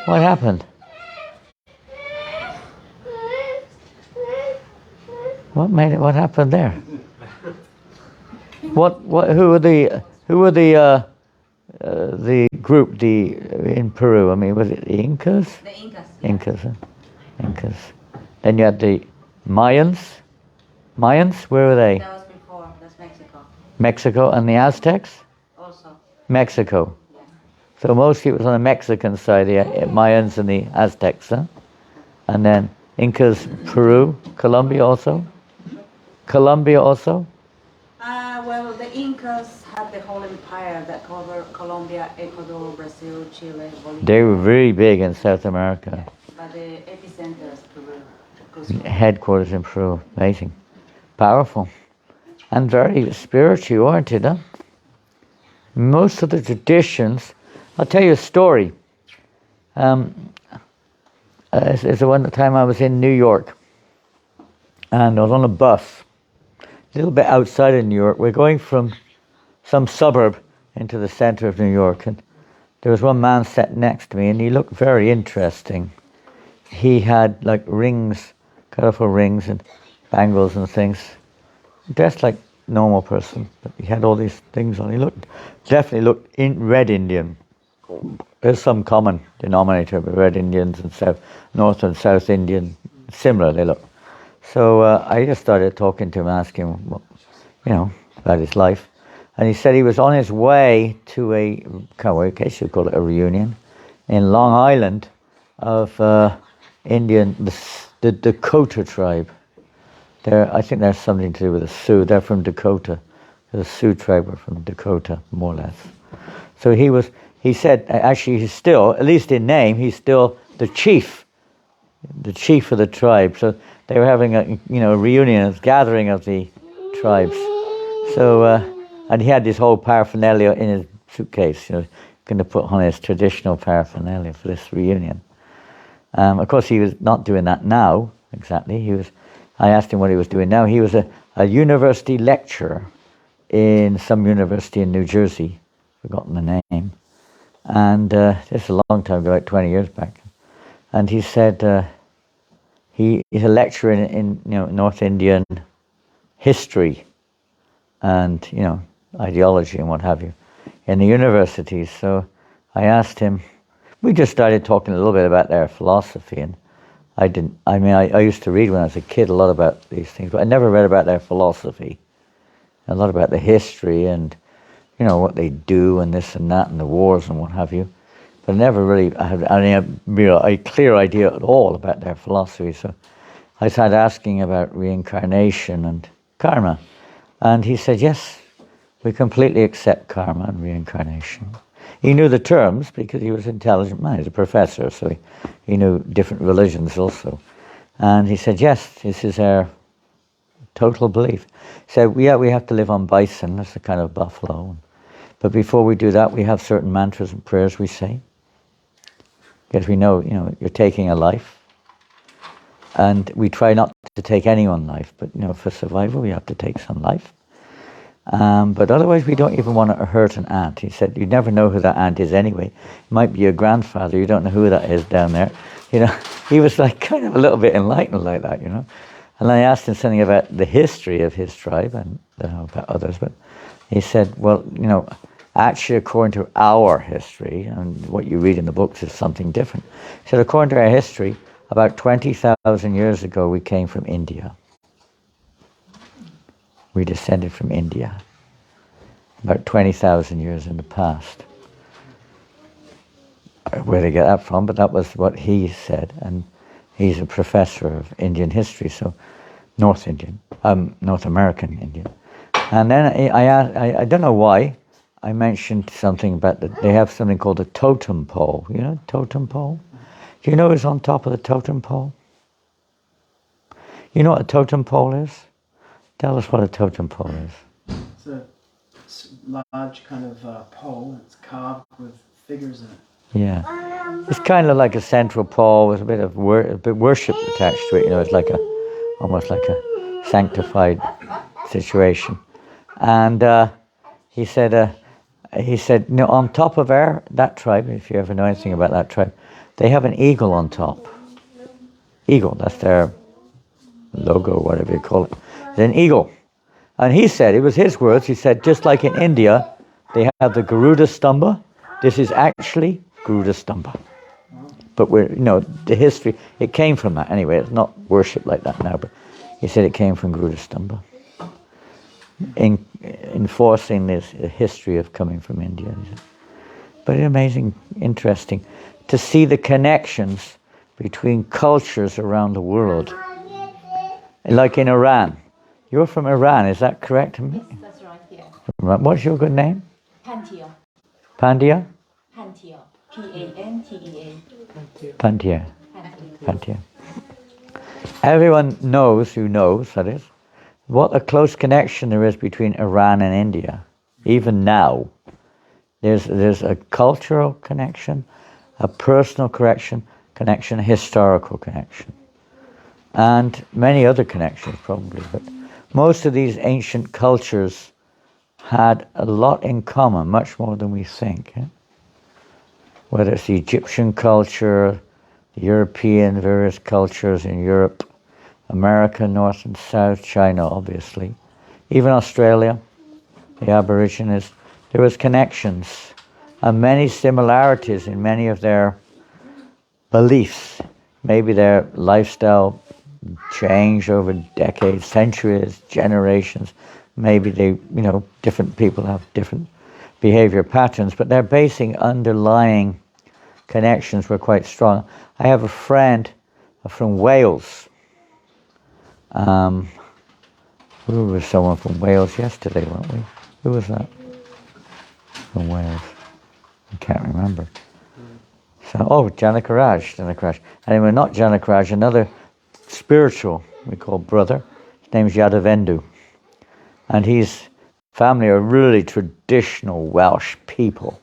What happened? What made it? What happened there? What? Who were the? The group? In Peru. I mean, was it the Incas? The Incas. Incas. Incas. Then you had the Mayans. Mayans. Where were they? That was before. That's Mexico. Mexico and the Aztecs. Also. Mexico. Yeah. So mostly it was on the Mexican side, the Mayans and the Aztecs, huh? And then Incas, Peru, Colombia also. Colombia also. Well, the Incas had the whole empire that covered Colombia, Ecuador, Brazil, Chile, Bolivia. They were very big in South America. But the epicenter is Peru. Headquarters in Peru. Amazing. Powerful. And very spiritual oriented, huh? Most of the traditions, I'll tell you a story. It's the one time I was in New York. And I was on a bus. A little bit outside of New York. We're going from some suburb into the center of New York, and there was one man sat next to me, and he looked very interesting. He had like rings, colorful rings and bangles and things, dressed like a normal person, but he had all these things on. He definitely looked red Indian. There's some common denominator with red Indians and North and South Indian, similar they look. So I just started talking to him, asking him, about his life. And he said he was on his way to I guess you'd call it a reunion, in Long Island of the Dakota tribe. I think there's something to do with the Sioux. They're from Dakota. The Sioux tribe are from Dakota, more or less. So he said, actually he's still, at least in name, he's still the chief of the tribe. So they were having a reunion, a gathering of the tribes. So, and he had this whole paraphernalia in his suitcase, going to put on his traditional paraphernalia for this reunion. Of course, he was not doing that now, exactly. I asked him what he was doing now. He was a university lecturer in some university in New Jersey, forgotten the name. And this is a long time ago, like 20 years back. And he said he's a lecturer in North Indian history and, ideology and what have you in the universities. So I asked him, we just started talking a little bit about their philosophy, and I used to read when I was a kid a lot about these things, but I never read about their philosophy, a lot about the history and, what they do and this and that and the wars and what have you. But I never really had a clear idea at all about their philosophy. So I started asking about reincarnation and karma. And he said, yes, we completely accept karma and reincarnation. He knew the terms because he was an intelligent man. He's a professor, so he knew different religions also. And he said, yes, this is our total belief. He said, we have to live on bison, that's a kind of buffalo. But before we do that, we have certain mantras and prayers we say. Because we know, you're taking a life. And we try not to take anyone's life, but, for survival, we have to take some life. But otherwise, we don't even want to hurt an ant. He said, you never know who that ant is anyway. It might be your grandfather. You don't know who that is down there. He was like kind of a little bit enlightened like that, And I asked him something about the history of his tribe, and I don't know about others, but he said, well, actually, according to our history, and what you read in the books is something different. He said, according to our history, about 20,000 years ago, we came from India. We descended from India. About 20,000 years in the past. Where they get that from, but that was what he said. And he's a professor of Indian history, so North American Indian. And then I don't know why, I mentioned something about they have something called a totem pole. Totem pole? Do you know who's on top of the totem pole? You know what a totem pole is? Tell us what a totem pole is. It's a large kind of pole. It's carved with figures in it. Yeah. It's kind of like a central pole with a bit of worship attached to it. It's like almost like a sanctified situation. And he said, on top of that tribe, if you ever know anything about that tribe, they have an eagle on top. Eagle, that's their logo, whatever you call it. It's an eagle. And he said, it was his words, he said, just like in India, they have the Garuda Stamba. This is actually Garuda Stamba. But the history, it came from that anyway. It's not worshipped like that now, but he said it came from Garuda Stamba. Enforcing this history of coming from India. But it's amazing, interesting, to see the connections between cultures around the world. Like in Iran. You're from Iran, is that correct? Yes, that's right, yeah. What's your good name? Pantia. Pandia? Pantia. P-A-N-T-E-A. Pantia. Pantia. Pantia. Everyone knows, who knows, that is, what a close connection there is between Iran and India. Even now. There's a cultural connection, a personal connection, a historical connection. And many other connections probably, but most of these ancient cultures had a lot in common, much more than we think. Whether it's the Egyptian culture, the European, various cultures in Europe, America, North and South, China obviously, even Australia, the Aborigines, there was connections and many similarities in many of their beliefs. Maybe their lifestyle changed over decades, centuries, generations. Maybe different people have different behavior patterns, but their basic underlying connections were quite strong. I have a friend from Wales. We were someone from Wales yesterday, weren't we? Who was that? From Wales. I can't remember. So, Janak Raj. Anyway, not Janak Raj, another spiritual, we call brother. His name's Yadavendu. And his family are really traditional Welsh people.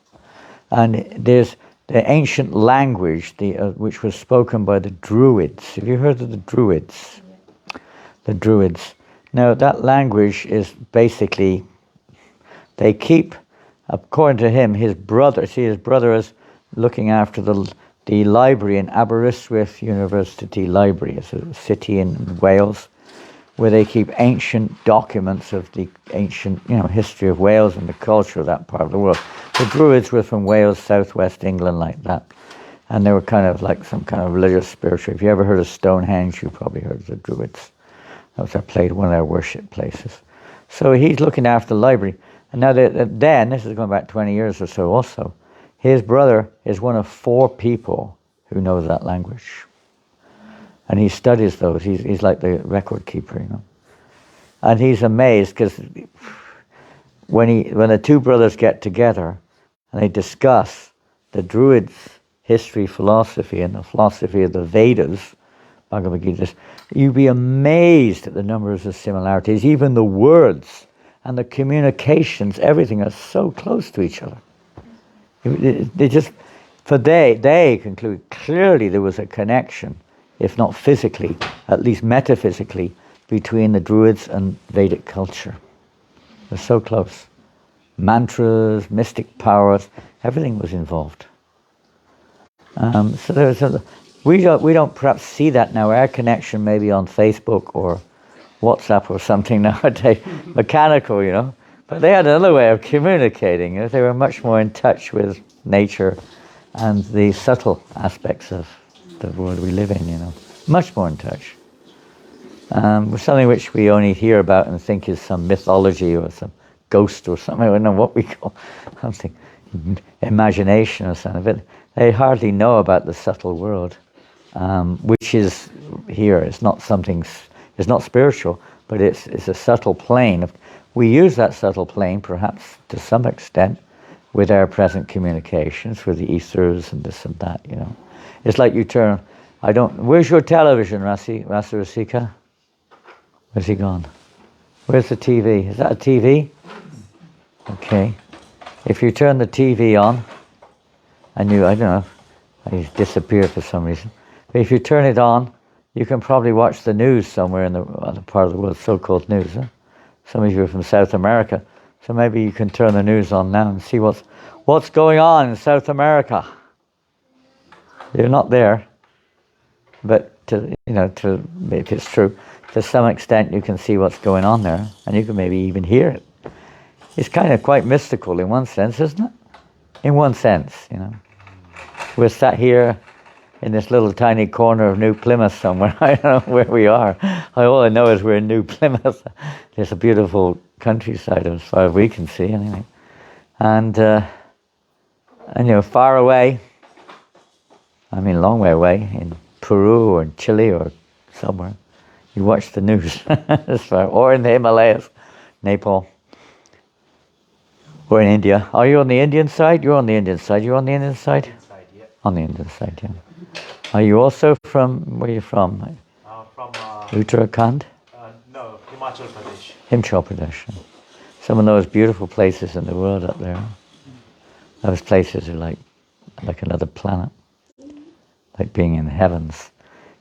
And there's the ancient language, which was spoken by the Druids. Have you heard of the Druids? The Druids. Now, that language is basically, they keep, according to him, his brother is looking after the library in Aberystwyth University Library. It's a city in Wales where they keep ancient documents of the ancient, history of Wales and the culture of that part of the world. The Druids were from Wales, southwest England, like that. And they were kind of like some kind of religious spiritual. If you ever heard of Stonehenge, you probably heard of the Druids. That was one of their worship places. So he's looking after the library. And now then, this is going back 20 years or so also, his brother is one of 4 people who knows that language. And he studies those. He's like the record keeper, And he's amazed because when the 2 brothers get together and they discuss the Druids' history, philosophy, and the philosophy of the Vedas, Bhagavad Gita, you'd be amazed at the numbers of similarities. Even the words and the communications, everything are so close to each other. They conclude clearly there was a connection, if not physically, at least metaphysically, between the Druids and Vedic culture. They're so close. Mantras, mystic powers, everything was involved. So we don't perhaps see that now. Our connection maybe on Facebook or WhatsApp or something nowadays, mechanical, But they had another way of communicating. They were much more in touch with nature and the subtle aspects of the world we live in, Much more in touch. With something which we only hear about and think is some mythology or some ghost or something. I don't know what we call something, imagination or something. But they hardly know about the subtle world, which is here. It's not spiritual, but it's a subtle plane. We use that subtle plane, perhaps to some extent, with our present communications, with the ethers and this and that, It's like you turn, where's your television, Rasika? Where's he gone? Where's the TV? Is that a TV? Okay. If you turn the TV on, I don't know, he's disappeared for some reason. But if you turn it on, you can probably watch the news somewhere in the other part of the world, so-called news. Some of you are from South America, so maybe you can turn the news on now and see what's going on in South America. They're not there, but if it's true, to some extent you can see what's going on there, and you can maybe even hear it. It's kind of quite mystical in one sense, isn't it? In one sense, We're sat here in this little tiny corner of New Plymouth somewhere. I don't know where we are. All I know is we're in New Plymouth. There's a beautiful countryside as far as we can see, anyway. And far away, I mean a long way away, in Peru or in Chile or somewhere, you watch the news, or in the Himalayas, Nepal, or in India. Are you on the Indian side? You're on the Indian side. You're on the Indian side? Inside, yeah. On the Indian side, yeah. Are you also where are you from? From Uttarakhand? no, Himachal Pradesh. Himachal Pradesh. Some of those beautiful places in the world up there. Those places are like another planet. Like being in the heavens.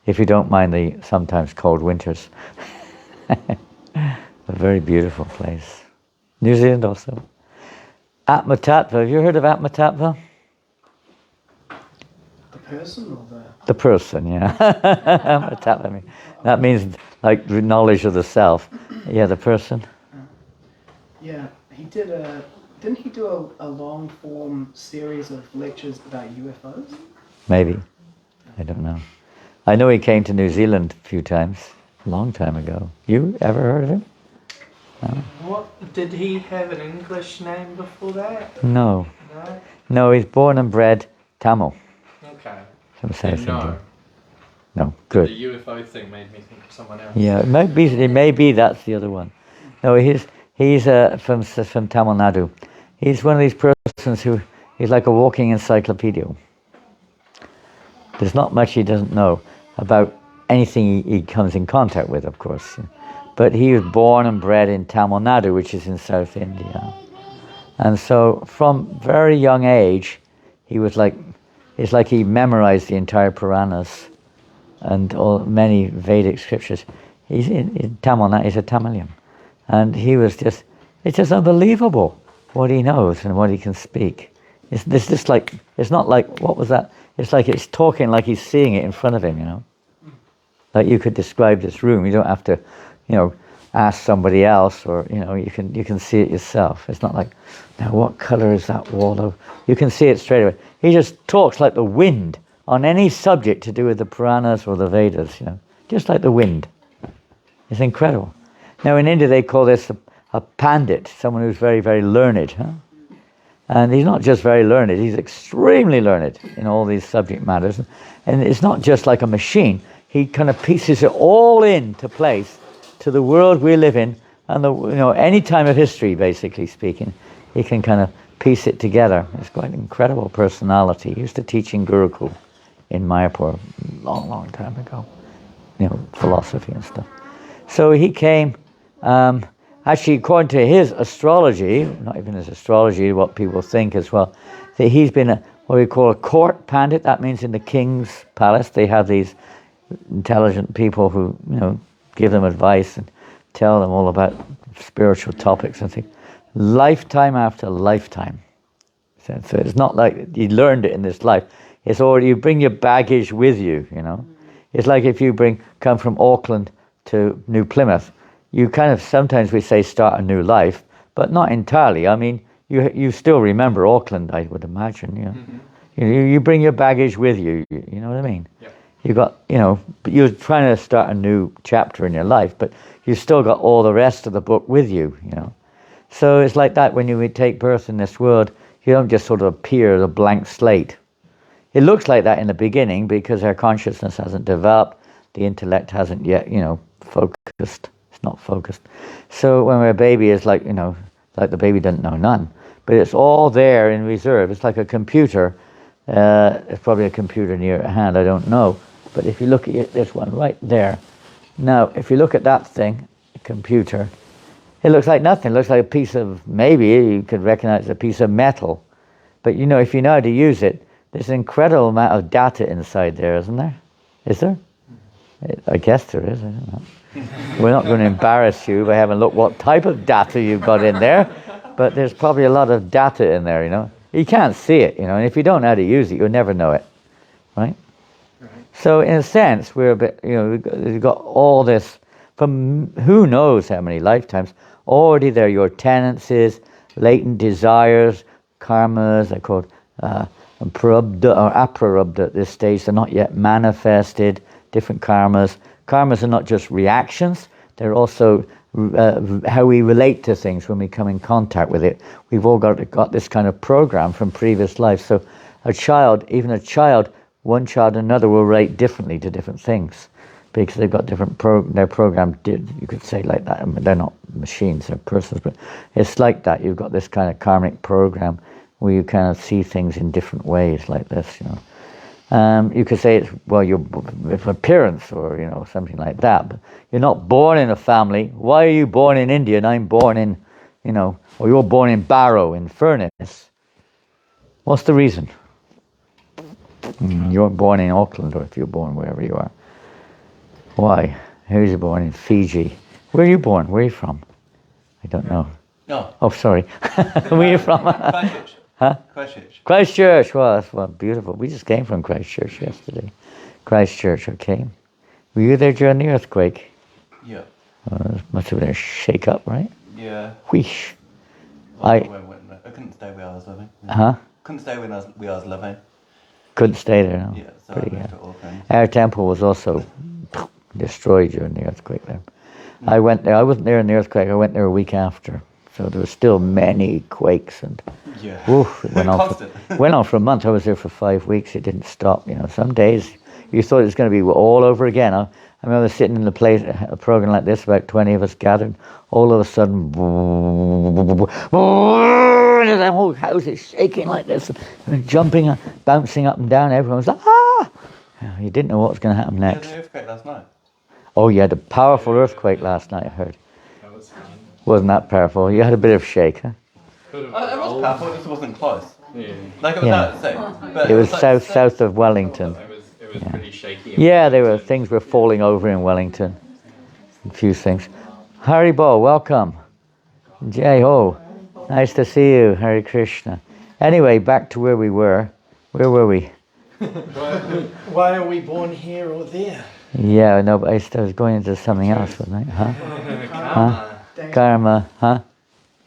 If you don't mind the sometimes cold winters. A very beautiful place. New Zealand also. Atmatattva. Have you heard of Atmatattva? The person or the... The person, yeah. Atmatattva. I mean, that means like knowledge of the self. Yeah, the person. Yeah, he did didn't he do a long form series of lectures about UFOs? Maybe. I don't know. I know he came to New Zealand a few times, a long time ago. You ever heard of him? No? What did he have an English name before that? No. No. No, he's born and bred Tamil Okay. from South Then no. India. No, good. The UFO thing made me think of someone else. Yeah, it may be that's the other one. No, he's from Tamil Nadu. He's one of these persons who he's like a walking encyclopedia. There's not much he doesn't know about anything he comes in contact with, of course. But he was born and bred in Tamil Nadu, which is in South India. And so from very young age, it's like he memorized the entire Puranas and many Vedic scriptures. He's in Tamil Nadu, he's a Tamilian. And it's just unbelievable what he knows and what he can speak. It's not like, what was that? It's like it's talking like he's seeing it in front of him, Like you could describe this room. You don't have to, ask somebody else, or you can see it yourself. It's not like, now what color is that wall? You can see it straight away. He just talks like the wind on any subject to do with the Puranas or the Vedas, just like the wind. It's incredible. Now in India they call this a pandit, someone who's very, very learned, And he's not just very learned, he's extremely learned in all these subject matters. And it's not just like a machine. He kind of pieces it all into place to the world we live in, and any time of history, basically speaking, he can kind of piece it together. It's quite an incredible personality. He used to teach in Gurukul in Mayapur a long, long time ago. Philosophy and stuff. So he came, actually according to his astrology, not even his astrology, what people think as well, that he's been what we call a court pandit. That means in the king's palace they have these intelligent people who, give them advice and tell them all about spiritual topics and things. Lifetime after lifetime. So it's not like you learned it in this life. It's already, you bring your baggage with you, It's like if you come from Auckland to New Plymouth, you kind of, sometimes we say start a new life, but not entirely. I mean, you still remember Auckland, I would imagine, You bring your baggage with you, you know what I mean? Yeah. You got, but you're trying to start a new chapter in your life, but you've still got all the rest of the book with you, So it's like that when you take birth in this world, you don't just sort of appear as a blank slate. It looks like that in the beginning because our consciousness hasn't developed, the intellect hasn't yet, focused. It's not focused. So when we're a baby, it's like, like the baby doesn't know none. But it's all there in reserve. It's like a computer. It's probably a computer near at hand, I don't know. But if you look at this one right there. Now, if you look at that thing, a computer, it looks like nothing. It looks like a piece of, maybe you could recognize a piece of metal. But if you know how to use it, there's an incredible amount of data inside there, isn't there? Is there? I guess there is, I don't know. We're not going to embarrass you by having a look what type of data you've got in there, but there's probably a lot of data in there, You can't see it, and if you don't know how to use it, you'll never know it, right? So in a sense, we're a bit, we've got all this from who knows how many lifetimes already there. Your tendencies, latent desires, karmas, they're called prarabdha or aprarabdha at this stage. They're not yet manifested. Different karmas. Karmas are not just reactions. They're also how we relate to things when we come in contact with it. We've all got this kind of program from previous lives. So one child and another will relate differently to different things because they've got different they're programmed, you could say like that. I mean, they're not machines, they're persons, but it's like that. You've got this kind of karmic program where you kind of see things in different ways like this, You could say it's, you're with appearance or, something like that, but you're not born in a family. Why are you born in India and I'm born in, or you're born in Barrow, in Furness? What's the reason? You're born in Auckland, or if you're born wherever you are. Why? Who's born in Fiji? Where are you born? Where are you from? I don't know. No. Oh, sorry. Where are you from? Christchurch. Huh? Christchurch. Christchurch. Well, that's beautiful. We just came from Christchurch yesterday. Christchurch, okay. Were you there during the earthquake? Yeah. Must have been a shake-up, right? Yeah. Whoosh. I couldn't stay where I was living. Huh? Couldn't stay where I was living. Couldn't stay there, no? Yeah, so Pretty, I moved to Auckland. Our temple was also destroyed during the earthquake there. I went there. I wasn't there in the earthquake. I went there a week after. So there were still many quakes and it went on for a month. I was there for 5 weeks. It didn't stop. Some days you thought it was going to be all over again. I remember sitting in a program like this, about 20 of us gathered. All of a sudden, the whole house is shaking like this, and jumping, bouncing up and down. Everyone was like, ah! You didn't know what was going to happen next. You had an earthquake last night. Oh, you had a powerful earthquake last night, I heard. That was fun. Wasn't that powerful? You had a bit of shake, huh? It was powerful, it just wasn't close. Yeah. Like it was hard to say. But It was like south of Wellington. It was pretty shaky. Yeah, things were falling over in Wellington. A few things. Hari Bo, welcome. Jai Ho, nice to see you. Hare Krishna. Anyway, back to where we were. Where were we? Why are we born here or there? Yeah, no, but I was going into something else, wasn't I? Huh? Karma, huh?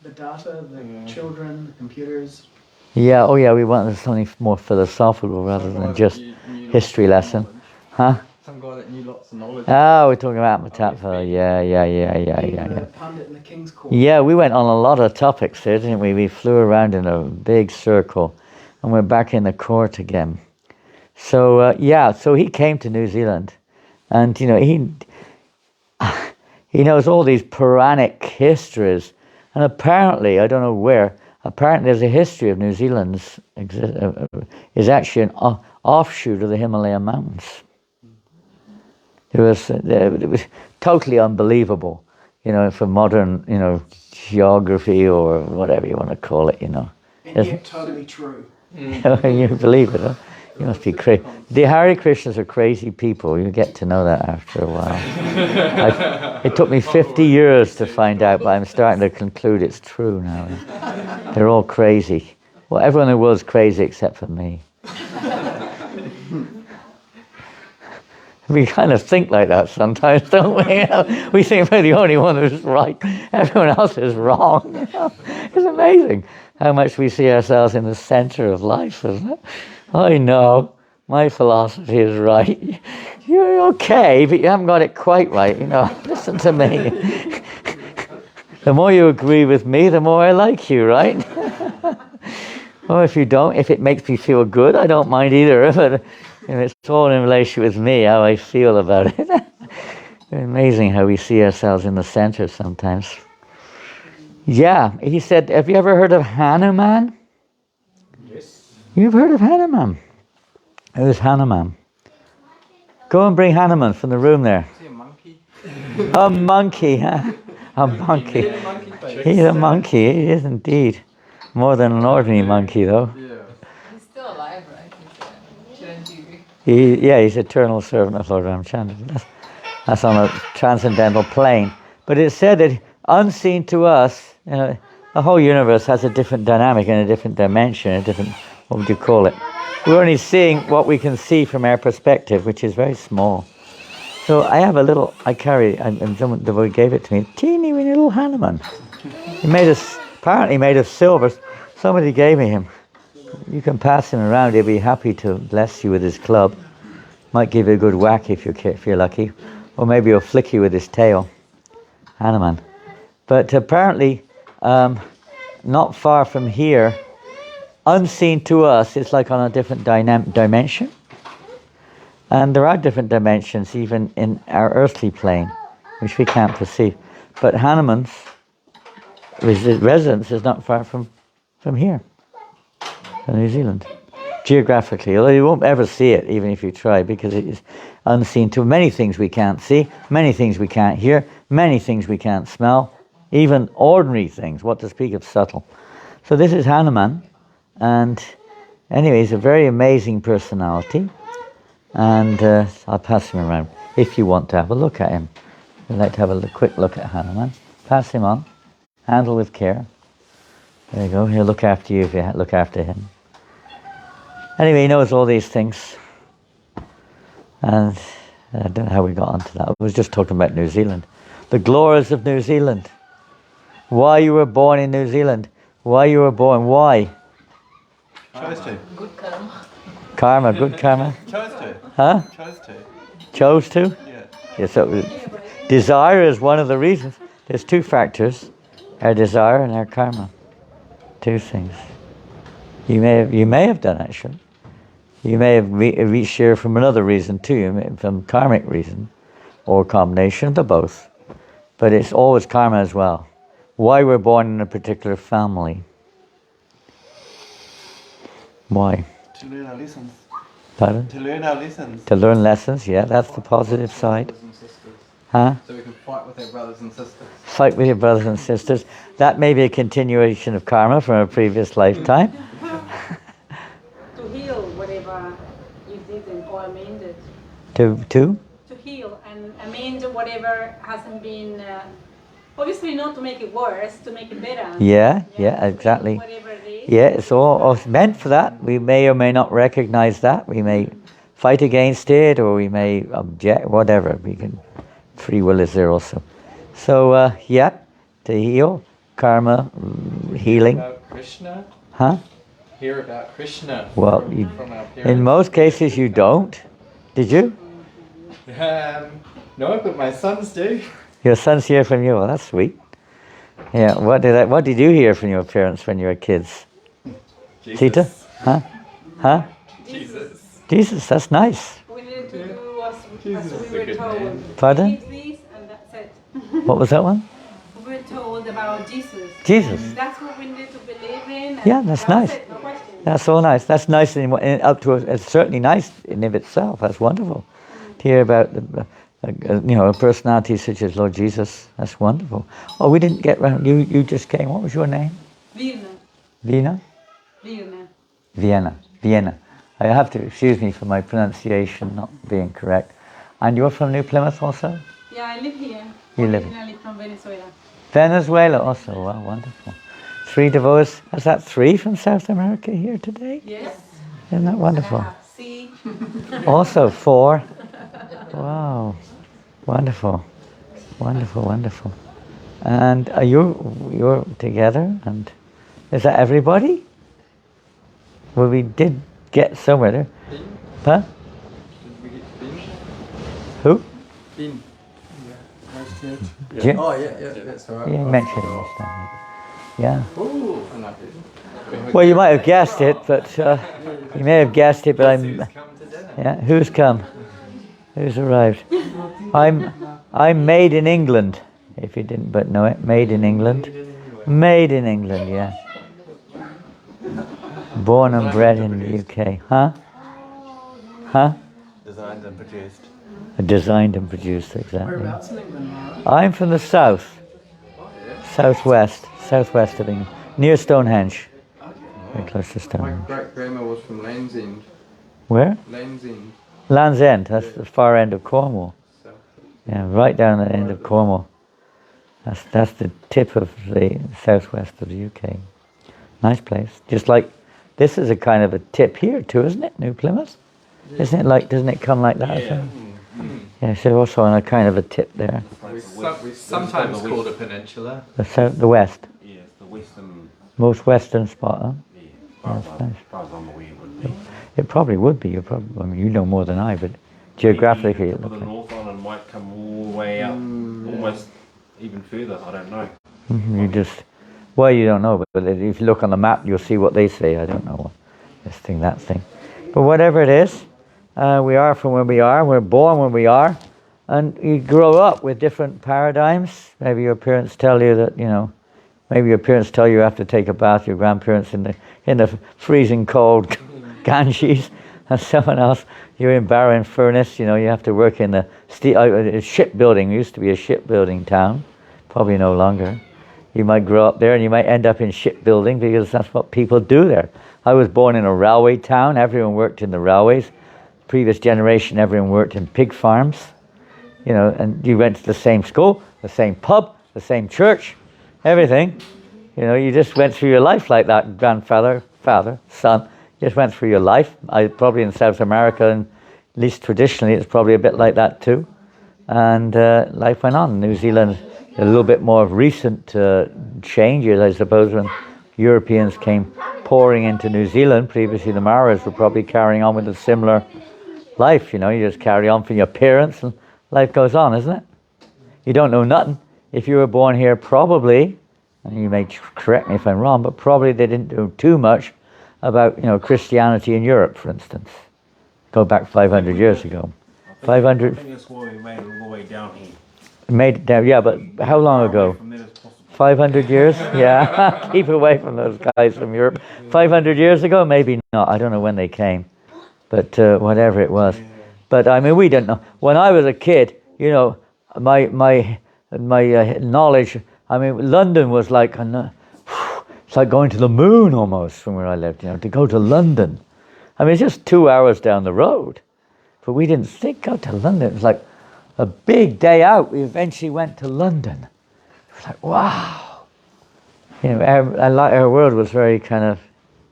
The data, the children, the computers. Yeah, oh yeah, we wanted something more philosophical rather than just history lesson. Huh? Some guy that knew lots of knowledge. Oh, we're talking about Matapha. Yeah. The pundit in the King's Court. Yeah, we went on a lot of topics there, didn't we? We flew around in a big circle, and we're back in the court again. So, so he came to New Zealand, and, he knows all these Puranic histories, and apparently, I don't know where, apparently there's a history of New Zealand's is actually an offshoot of the Himalayan mountains. It was totally unbelievable, for modern, geography or whatever you want to call it, And yet totally true. You believe it, huh? You must be crazy. The Hare Krishnas are crazy people. You get to know that after a while. It took me 50 years to find out, but I'm starting to conclude it's true now. They're all crazy. Well, everyone in the world's crazy except for me. We kind of think like that sometimes, don't we? We think we're the only one who's right. Everyone else is wrong. It's amazing how much we see ourselves in the center of life, isn't it? I know, my philosophy is right. You're okay, but you haven't got it quite right, Listen to me. The more you agree with me, the more I like you, right? Or if you don't, if it makes me feel good, I don't mind either. But it's all in relation with me, how I feel about it. It's amazing how we see ourselves in the center sometimes. Yeah, he said, have you ever heard of Hanuman? Yes. You've heard of Hanuman? Who's Hanuman? Go and bring Hanuman from the room there. Is he a monkey? A monkey, huh? A monkey. He's a monkey, he is indeed. More than an ordinary monkey, though. Yeah. He's still alive, right? He's He's eternal servant of Lord Ramchandra. That's on a transcendental plane. But it's said that unseen to us, the whole universe has a different dynamic and a different dimension, a different what would you call it? We're only seeing what we can see from our perspective, which is very small. So I have a little, I carry, and someone the boy gave it to me, teeny weeny little Hanuman. He apparently made of silver. Somebody gave me him. You can pass him around, he'll be happy to bless you with his club. Might give you a good whack if you're lucky. Or maybe he'll flick you with his tail. Hanuman. But apparently, not far from here, unseen to us, it's like on a different dimension. And there are different dimensions even in our earthly plane, which we can't perceive. But Hanuman's residence is not far from here, from New Zealand, geographically. Although you won't ever see it, even if you try, because it is unseen to many things we can't see, many things we can't hear, many things we can't smell, even ordinary things, what to speak of subtle. So this is Hanuman, and anyway, he's a very amazing personality. And I'll pass him around if you want to have a look at him. I'd like to have a quick look at Hanuman. Pass him on. Handle with care. There you go. He'll look after you if you look after him. Anyway, he knows all these things. And I don't know how we got onto that. I was just talking about New Zealand. The glories of New Zealand. Why you were born in New Zealand. Why you were born. Why? Chose to. Good karma. Karma, good karma. Chose to. Huh? Chose to. Chose to? Yeah. Yeah, so desire is one of the reasons. There's two factors, our desire and our karma. Two things. You may have done actually. You may have reached here from another reason too, from karmic reason, or combination of the both. But it's always karma as well. Why we're born in a particular family. Why? To learn our lessons. Pardon? To learn our lessons. To learn lessons, yeah, that's the positive side. Brothers and sisters. Huh? So we can fight with our brothers and sisters. Fight with your brothers and sisters. That may be a continuation of karma from a previous lifetime. To heal whatever you didn't or amended. To To heal and amend whatever hasn't been, obviously not to make it worse, to make it better. yeah, to exactly. Whatever it is. Yeah, it's all meant for that. We may or may not recognize that. We may fight against it, or we may object, whatever. We can. Free will is there also. So, yeah, to heal, karma, healing. About Krishna? Huh? Hear about Krishna. Well, from you, our parents. in most cases you don't. Did you? No, but my sons do. Your sons hear from you. Well, that's sweet. Yeah. What did you hear from your parents when you were kids? Jesus. Sita? Huh? Huh? Jesus. Jesus. That's nice. We needed to do as Jesus is we a were good told. name. Pardon? Eat this and that's it. What was that one? We were told about Jesus. Jesus. That's what we need to believe in. And Yeah, that's that nice. was it, no question. That's all nice. That's nice up to it's certainly nice in of itself. That's wonderful to hear about a personality such as Lord Jesus. That's wonderful. Oh, we didn't get round. You just came. What was your name? Virna. Vina? Virna. Vienna. I have to excuse me for my pronunciation not being correct. And you're from New Plymouth also? Yeah, I live here. You live- Originally from Venezuela. Venezuela also. Wow, wonderful. 3 devotees. Is that 3 from South America here today? Yes. Isn't that wonderful? See. Also 4. Wow. Wonderful. Wonderful, wonderful. And are you're together, and is that everybody? Well, we did get somewhere there. Huh? Did we get Bin? Who? Bin. Jim? Oh, yeah, that's all right. Yeah, you mentioned it last time. Yeah. Ooh, and I didn't. Well, you might have guessed it, but you may have guessed it, but I'm. Who's come to dinner? Yeah. Who's come? Who's arrived? I'm made in England. If you didn't but know it, made in England. Made in England, yeah. Born and bred in the UK. Huh? Huh? Designed and produced. Designed and produced, exactly. Whereabouts in England, Mara? I'm from the south. Southwest of England. Near Stonehenge. Very close to My Stonehenge. great grandma was from Land's End. Where? Land's End. Land's End. That's the far end of Cornwall. So, Yeah, right down the end of Cornwall. That's the tip of the southwest of the UK. Nice place. Just like This is a kind of a tip here too, isn't it? New Plymouth, isn't it? Like, doesn't it come like that? Yeah. Yeah. So also on a kind of a tip there. We Sometimes called a peninsula. The south, the west, Yeah, it's the western. most western spot. Huh? Yeah, as That's far nice. as I'm aware, it would be. It probably would be. You probably. I mean, you know more than I, but geographically, it Maybe looks the like. North Island might come all the way out, almost even further. I don't know. You just. Well, you don't know, but if you look on the map, you'll see what they say. I don't know what this thing, that thing, but whatever it is, we are from where we are. We're born where we are, and you grow up with different paradigms. Maybe your parents tell you that maybe your parents tell you have to take a bath. Your grandparents in the freezing cold Ganges, and someone else you're in barren furnace. You have to work in the shipbuilding. It used to be a shipbuilding town, probably no longer. You might grow up there and you might end up in shipbuilding because that's what people do there. I was born in a railway town. Everyone worked in the railways. Previous generation, everyone worked in pig farms. And you went to the same school, the same pub, the same church, everything. You just went through your life like that. Grandfather, father, son, just went through your life. Probably in South America, and at least traditionally, it's probably a bit like that too. And life went on. New Zealand, a little bit more recent changes, I suppose, when Europeans came pouring into New Zealand. Previously, the Maoris were probably carrying on with a similar life. You just carry on from your parents, and life goes on, isn't it? You don't know nothing. If you were born here, probably, and you may correct me if I'm wrong, but probably they didn't do too much about Christianity in Europe, for instance. Go back 500 years ago. 500. I think that's why we made it all the way down here. Made it down, yeah, but how long ago? From there as possible. 500 years? Yeah, keep away from those guys from Europe. 500 years ago? Maybe not. I don't know when they came, but whatever it was. But I mean, we didn't know. When I was a kid, my knowledge. I mean, London was like it's like going to the moon almost from where I lived. To go to London. I mean, it's just 2 hours down the road, but we didn't think go to London. It was like a big day out. We eventually went to London. It was like, wow. Our world was very kind of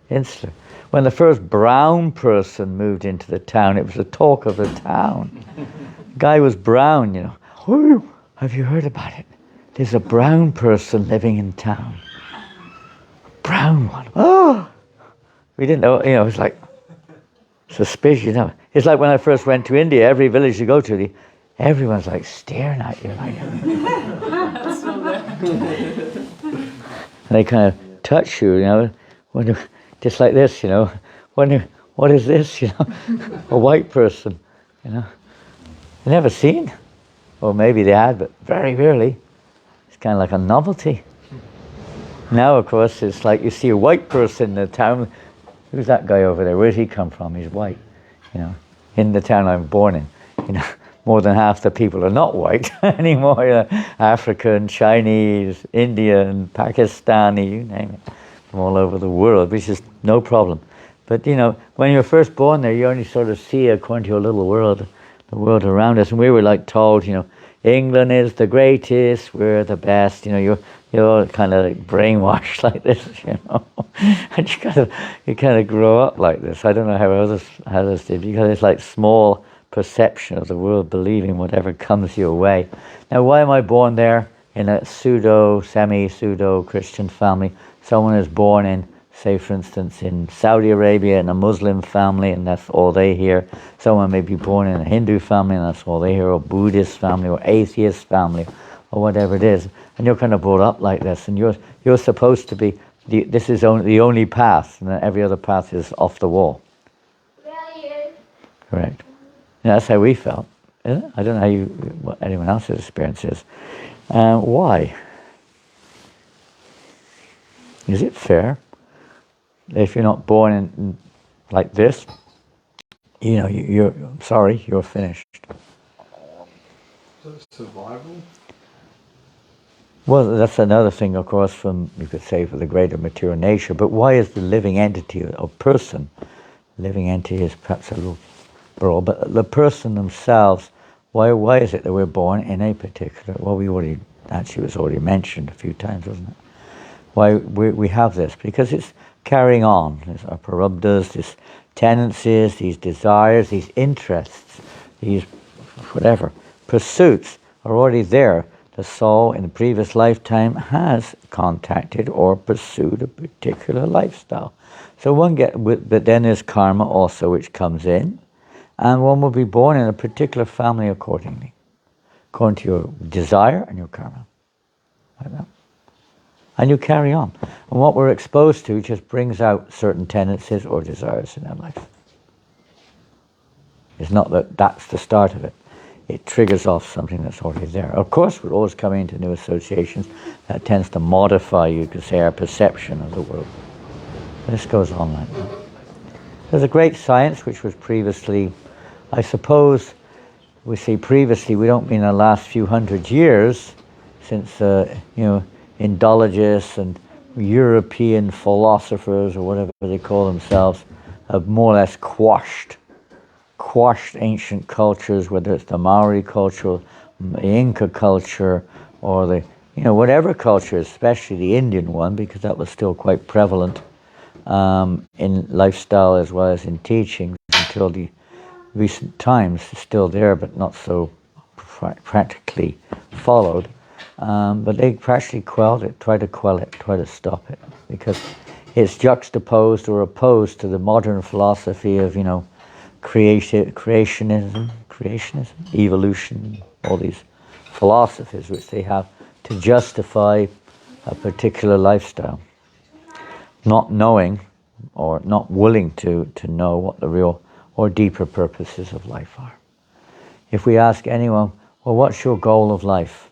insular. When the first brown person moved into the town, it was the talk of the town. The guy was brown, Oh, have you heard about it? There's a brown person living in town. A brown one. Oh! We didn't know, it was like suspicious, It's like when I first went to India, every village you go to, everyone's like staring at you. And they kind of touch you, wonder, just like this, wonder, what is this, a white person, Never seen, or maybe they had, but very rarely. It's kind of like a novelty. Now, of course, it's like you see a white person in the town. Who's that guy over there? Where did he come from? He's white, in the town I'm born in, more than half the people are not white anymore. African, Chinese, Indian, Pakistani, you name it, from all over the world, which is no problem. But when you're first born there, you only sort of see according to your little world, the world around us. And we were like told, England is the greatest, we're the best. You're all kind of like brainwashed like this, and you kind of grow up like this. I don't know how others did, because it's like small perception of the world, believing whatever comes your way. Now, why am I born there in a semi-pseudo Christian family? Someone is born in, say for instance, in Saudi Arabia in a Muslim family, and that's all they hear. Someone may be born in a Hindu family, and that's all they hear, or Buddhist family, or atheist family, or whatever it is. And you're kind of brought up like this, and you're supposed to be, this is the only path, and then every other path is off the wall. Correct. Yeah, that's how we felt, isn't it? I don't know what anyone else's experience is. Why? Is it fair? If you're not born in like this, you're sorry, you're finished. Survival? Well, that's another thing, of course, from, you could say, for the greater material nature. But why is the living entity or person, living entity is perhaps a little broad, but the person themselves, why is it that we're born in a particular, well, it was already mentioned a few times, wasn't it? Why we have this, because it's carrying on. These aparubdas, these tendencies, these desires, these interests, these whatever pursuits are already there. The soul in the previous lifetime has contacted or pursued a particular lifestyle. So but then there's karma also which comes in, and one will be born in a particular family accordingly, according to your desire and your karma. Like that. And you carry on. And what we're exposed to just brings out certain tendencies or desires in our life. It's not that that's the start of it. It triggers off something that's already there. Of course, we're always coming into new associations. That tends to modify, you could say, our perception of the world. This goes on like that. There's a great science which was previously, I suppose, we say previously, we don't mean the last few hundred years, since, Indologists and European philosophers, or whatever they call themselves, have more or less quashed ancient cultures, whether it's the Maori culture, the Inca culture, or the, whatever culture, especially the Indian one, because that was still quite prevalent in lifestyle as well as in teachings until the recent times. It's still there, but not so practically followed. But they practically quelled it, try to stop it, because it's juxtaposed or opposed to the modern philosophy of, creationism, evolution, all these philosophies which they have to justify a particular lifestyle, not knowing or not willing to know what the real or deeper purposes of life are. If we ask anyone, well, what's your goal of life?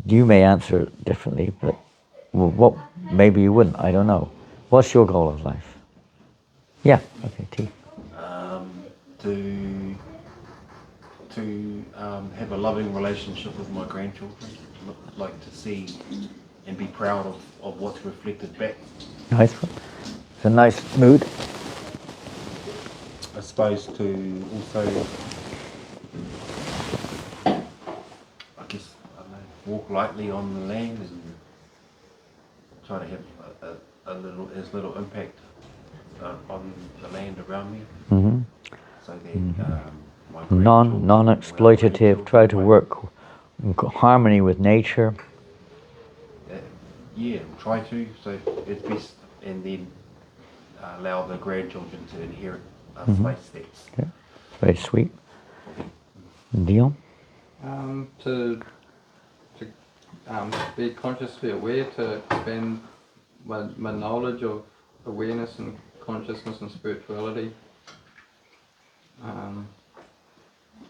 You may answer differently, but what, maybe you wouldn't, I don't know. What's your goal of life? Yeah, okay, T. To have a loving relationship with my grandchildren, like to see and be proud of what's reflected back. Nice one. It's a nice mood. I suppose to also, walk lightly on the land and try to have as little impact on the land around me. Mm-hmm. So that my grandchildren, non-exploitative, try to work in harmony with nature. Try to, so it's best, and then allow the grandchildren to inherit a space that's... Yeah. Very sweet. Deal? To be consciously aware, to expand my knowledge of awareness and consciousness and spirituality, and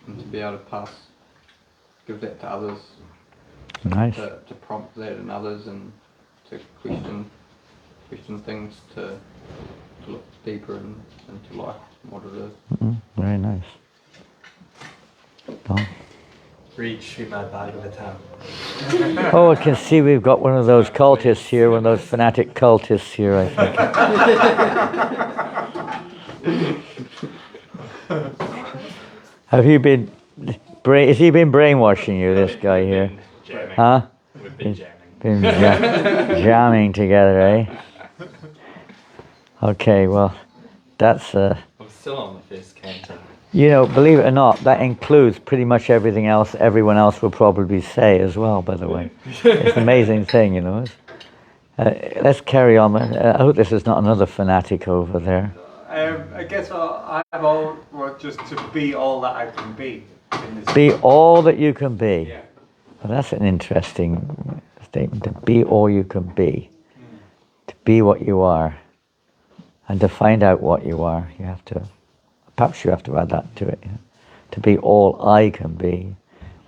to be able to give that to others. Nice. To prompt that in others, and to question things, to look deeper into life and what it is. Very nice. Tom? Read Srimad Bhagavatam. Oh, I can see we've got one of those cultists here, one of those fanatic cultists here, I think. Have you been... Has he been brainwashing you, this guy here? Jamming. Huh? We've been jamming. Been jamming together, eh? Okay, well, that's... I'm still on the first canto. believe it or not, that includes pretty much everything else everyone else will probably say as well, by the way. It's an amazing thing, Let's carry on. I hope this is not another fanatic over there. I guess I've all just to be all that I can be. In this Be all that you can be. Yeah. Well, that's an interesting statement. To be all you can be. To be what you are. And to find out what you are, perhaps you have to add that to it. To be all I can be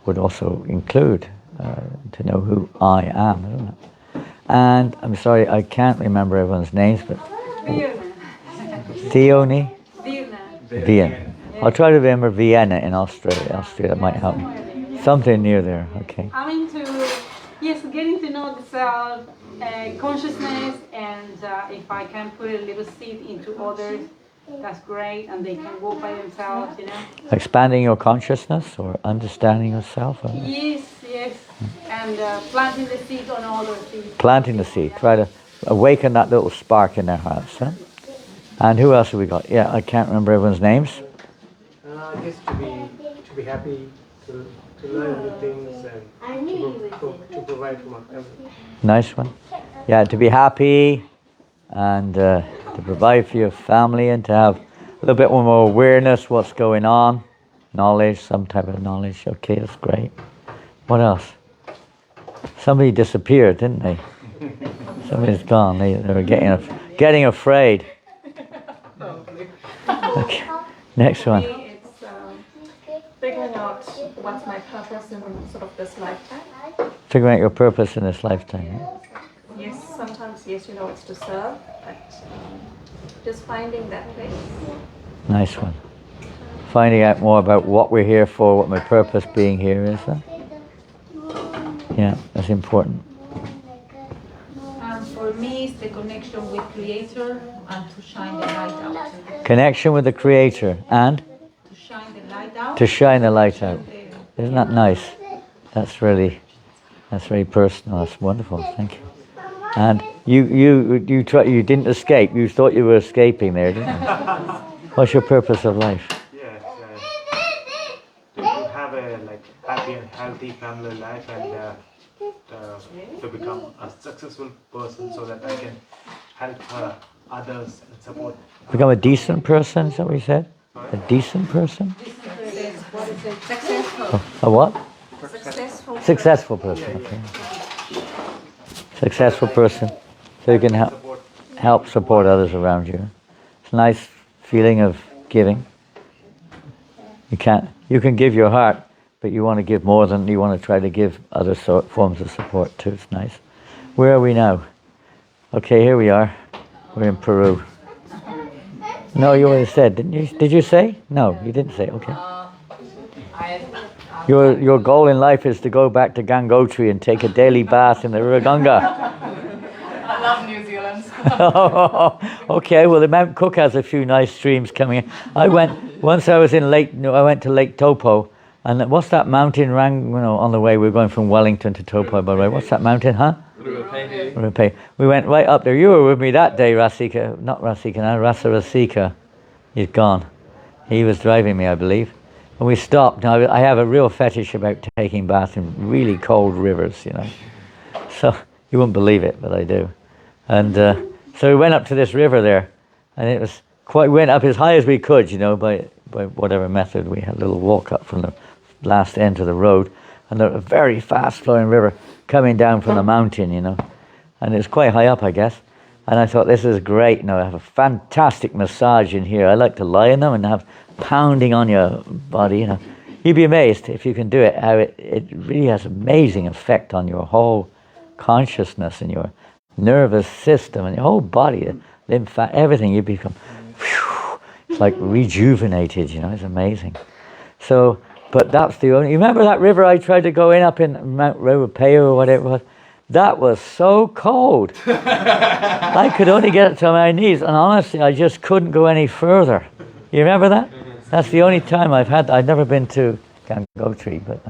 would also include to know who I am, doesn't it? And I'm sorry, I can't remember everyone's names, but Theone? Vienna. I'll try to remember Vienna in Australia. That might help me. Something near there, okay. I'm into, getting to know the self, consciousness, and if I can put a little seed into others, that's great, and they can walk by themselves, Expanding your consciousness or understanding yourself? Yes, and planting the seed on others. Planting the seed. Try to awaken that little spark in their hearts. Huh? And who else have we got? Yeah, I can't remember everyone's names. I guess to be happy, to learn new things, and to provide for my family. Nice one. Yeah, to be happy and to provide for your family and to have a little bit more awareness what's going on, knowledge, some type of knowledge. Okay, that's great. What else? Somebody disappeared, didn't they? Somebody's gone. They were getting afraid. Okay. Next one. It's figuring out what's my purpose in sort of this lifetime. Figuring out your purpose in this lifetime. Yeah? Yes, sometimes, yes, it's to serve, but just finding that place. Nice one. Finding out more about what we're here for, what my purpose being here is. Huh? Yeah, that's important. For me, it's the connection with Creator and to shine the light out. Connection with the Creator and To shine the light out. to shine the light out. Isn't that nice? That's very personal. That's wonderful. Thank you. And you didn't escape. You thought you were escaping there, didn't you? What's your purpose of life? Yes, to have a happy and healthy family life, and to become a successful person so that I can help others and support. Become a decent person, is that what you said? A decent person? What is it? Successful. A what? Successful. Successful person, okay. Successful person. So you can help support others around you. It's a nice feeling of giving. You can give your heart, but you want to give more than you want to try to give other forms of support too. It's nice. Where are we now? Okay, here we are. We're in Peru. No, you already said, didn't you? Did you say? No, you didn't say. Okay. Your goal in life is to go back to Gangotri and take a daily bath in the River Ganga. I love New Zealand. Okay, well the Mount Cook has a few nice streams coming in. I went to Lake Taupo, and what's that mountain on the way? We're going from Wellington to Taupo, by the way. What's that mountain, huh? Ruapehu. We went right up there. You were with me that day, Rasika. Not Rasika now, Rasa Rasika. He's gone. He was driving me, I believe. And we stopped. Now, I have a real fetish about taking baths in really cold rivers, So, you wouldn't believe it, but I do. And so we went up to this river there, and it was we went up as high as we could, by whatever method. We had a little walk up from the last end of the road, and there was a very fast-flowing river coming down from the mountain, and it was quite high up, I guess. And I thought, this is great. I have a fantastic massage in here. I like to lie in them and have pounding on your body, You'd be amazed if you can do it, how it really has amazing effect on your whole consciousness and your nervous system and your whole body, lymph, everything. You become, it's like rejuvenated, it's amazing. So, but that's the only, you remember that river I tried to go in up in Mount Ruapehu or whatever it was? That was so cold. I could only get it to my knees, and honestly, I just couldn't go any further. You remember that? That's the only time I've never been to Gangotri, but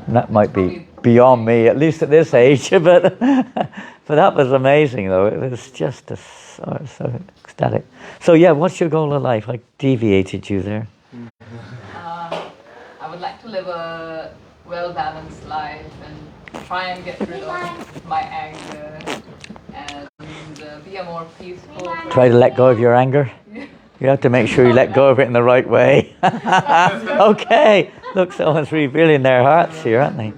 that might be beyond me, at least at this age, but that was amazing, though. It was just so ecstatic. So yeah, what's your goal in life? I deviated you there. I would like to live a well-balanced life and try and get rid of my anger and be a more peaceful person. Try to let go of your anger. You have to make sure you let go of it in the right way. Okay. Look, someone's revealing their hearts here, aren't they?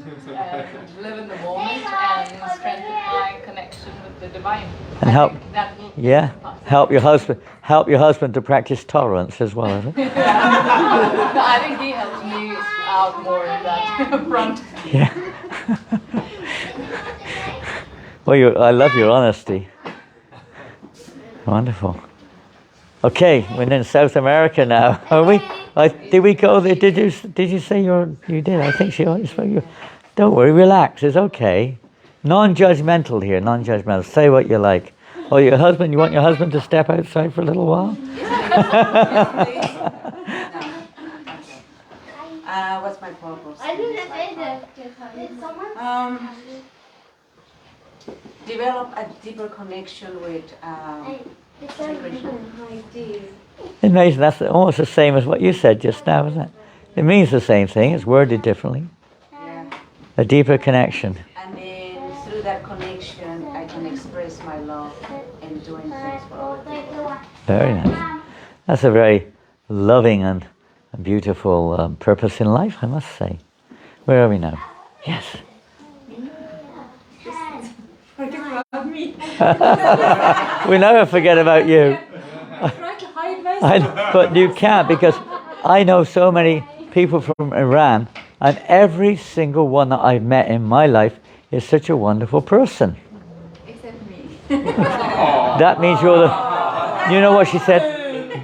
Live in the moment and strengthen my connection with the divine. And help your husband to practice tolerance as well, isn't it? I think he helps me out more in that front. Yeah. Well, I love your honesty. Wonderful. Okay, we're in South America now, are we? Did we go there? Did you say you did? I think she always spoke. Don't worry, relax. It's okay. Non-judgmental here. Non-judgmental. Say what you like. Oh, your husband. You want your husband to step outside for a little while? What's my purpose? develop a deeper connection with Sri Krishna. Amazing. That's almost the same as what you said just now, isn't it? It means the same thing. It's worded differently. Yeah. A deeper connection. And then through that connection, I can express my love and doing things for other people. Very nice. That's a very loving and beautiful purpose in life, I must say. Where are we now? Yes. Forget about me. We never forget about you. Try to hide myself. But you can't, because I know so many people from Iran, and every single one that I've met in my life is such a wonderful person. Except me. That means you're the... You know what she said?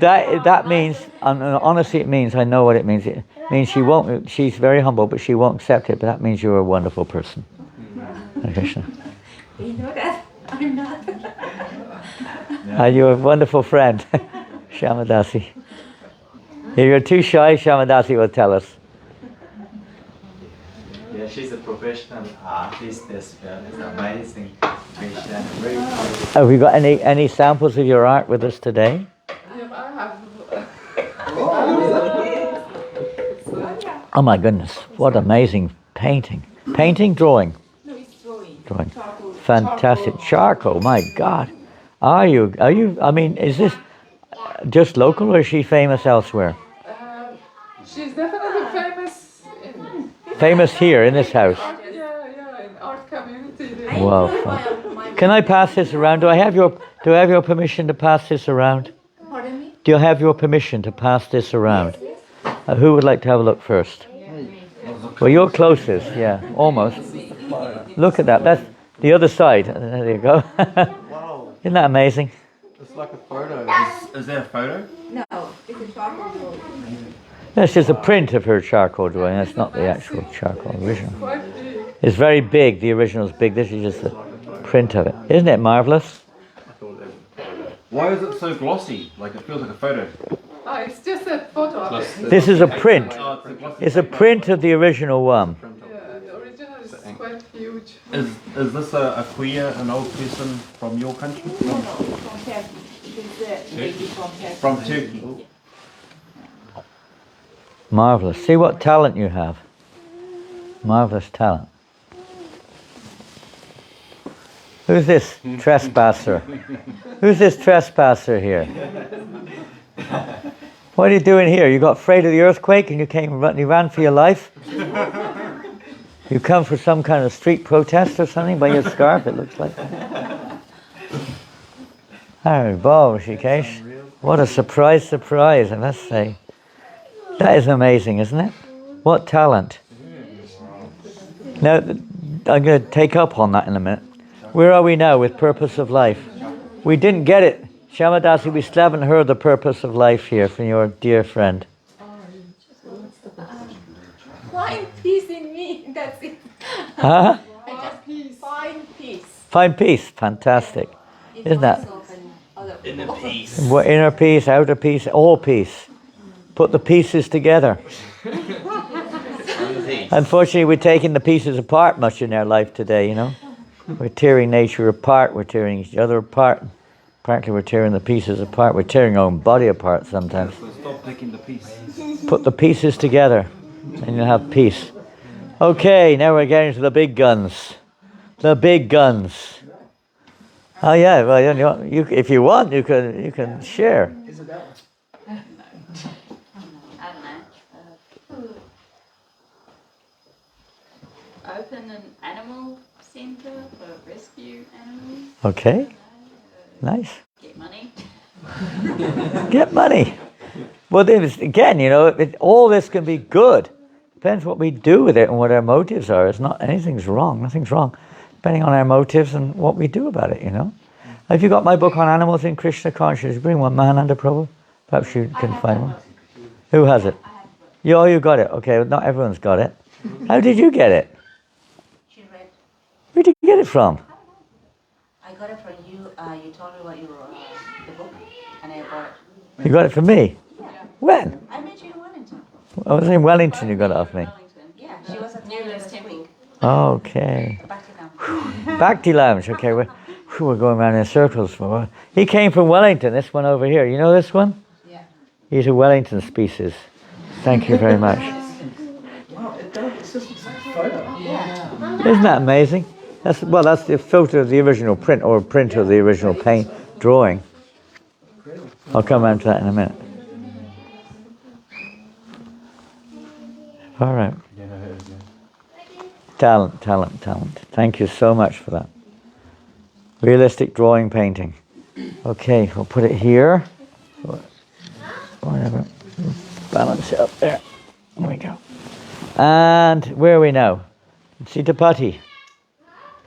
That means, and honestly it means, I know what it means. It means she's very humble, but she won't accept it, but that means you're a wonderful person. Krishna. You know that I'm not. And you're a wonderful friend, Shamadasi. If you're too shy, Shamadasi will tell us. Yeah, she's a professional artist as well. It's amazing. Krishna, very beautiful. Have we got any samples of your art with us today? Oh my goodness, what amazing painting. Painting, drawing? No, it's drawing. Drawing. Fantastic. Charcoal, my God. Are you, I mean, is this just local or is she famous elsewhere? She's definitely famous Famous here in this house. in art community. Wow. Can I pass this around? Do I have your permission to pass this around? Pardon me? Do you have your permission to pass this around? Who would like to have a look first? Well, you're closest, yeah, almost. Look at that. That's the other side. There you go. Isn't that amazing? It's like a photo. Is that a photo? No, it's a charcoal drawing. That's just a print of her charcoal drawing. That's not the actual charcoal original. It's very big. The original is big. This is just a print of it. Isn't it marvelous? Why is it so glossy? Like it feels like a photo. It's just a photo of it. This is a print. It's a print of the original one. Yeah, the original is quite huge. Is this a queer, an old person from your country? No, from Turkey. It's a lady from Turkey. From Turkey. Marvelous. See what talent you have. Marvelous talent. Who's this trespasser? Who's this trespasser here? What are you doing here? You got afraid of the earthquake and you ran for your life? You come for some kind of street protest or something by your scarf, it looks like. Bob, Rishikesh. What a surprise, I must say. That is amazing, isn't it? What talent. Now, I'm going to take up on that in a minute. Where are we now with purpose of life? We didn't get it. Shamadasi, we still haven't heard the purpose of life here from your dear friend. Find peace in me, that's it. Huh? I just find peace. Find peace. Fantastic. Isn't that? Inner peace. Inner peace, outer peace, all peace. Put the pieces together. Unfortunately, we're taking the pieces apart much in our life today, you know. We're tearing nature apart, we're tearing each other apart. Apparently we're tearing the pieces apart. We're tearing our own body apart sometimes. So stop taking the piece. Put the pieces together and you'll have peace. Okay, now we're getting to the big guns. The big guns. Oh yeah, well, if you want, you can share. Open an animal center for rescue animals. Okay, nice. Get money. Get money. Well, again, you know, all this can be good. Depends what we do with it and what our motives are. It's not anything's wrong. Nothing's wrong, depending on our motives and what we do about it. You know. Have you got my book on animals in Krishna consciousness? Bring one, Mahananda Prabhu. Perhaps you can find one. Who has it? You got it. Okay, not everyone's got it. How did you get it? Where did you get it from? I got it from you. You told me what you wrote, the book, and I bought it. You got it from me? Yeah. When? I met you in Wellington. I was in Wellington, you got it off me. Yeah, she was at New Temple. Okay. Bhakti Lounge. Okay, we're going around in circles for a while. He came from Wellington. This one over here. You know this one? Yeah. He's a Wellington species. Thank you very much. Wow, it does. It's just a photo. Yeah. Isn't that amazing? That's the photo of the original print, or print of the original paint drawing. I'll come around to that in a minute. All right. Talent. Thank you so much for that. Realistic drawing painting. Okay, we'll put it here. Whatever. Balance it up there. There we go. And where are we now? Sitapati.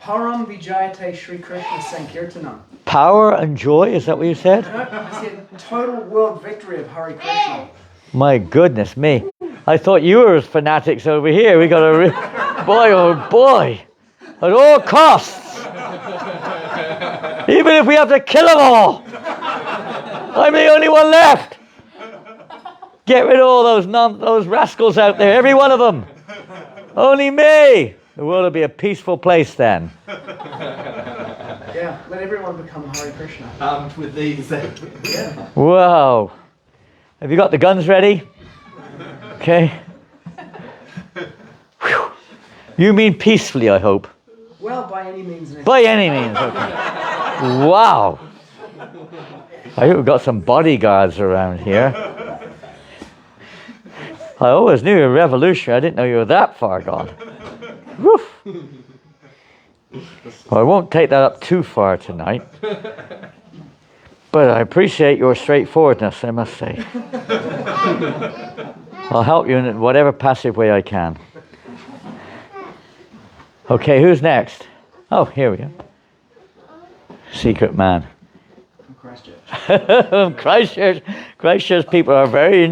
Param Vijayate Sri Krishna Sankirtanam. Power and joy, is that what you said? No, I said total world victory of Hare Krishna. My goodness me. I thought you were as fanatics over here. We got a boy, oh boy. At all costs. Even if we have to kill them all. I'm the only one left. Get rid of all those rascals out there, every one of them. Only me. The world will be a peaceful place then. Yeah, let everyone become Hare Krishna. Armed with these. Yeah. Wow. Have you got the guns ready? Okay. Whew. You mean peacefully, I hope. Well, by any means necessary. By any means, okay. Wow. I hope we've got some bodyguards around here. I always knew you were a revolutionary. I didn't know you were that far gone. Woof. Well, I won't take that up too far tonight. But I appreciate your straightforwardness, I must say. I'll help you in whatever passive way I can. Okay, who's next? Oh, here we go. Secret man. Christchurch people are very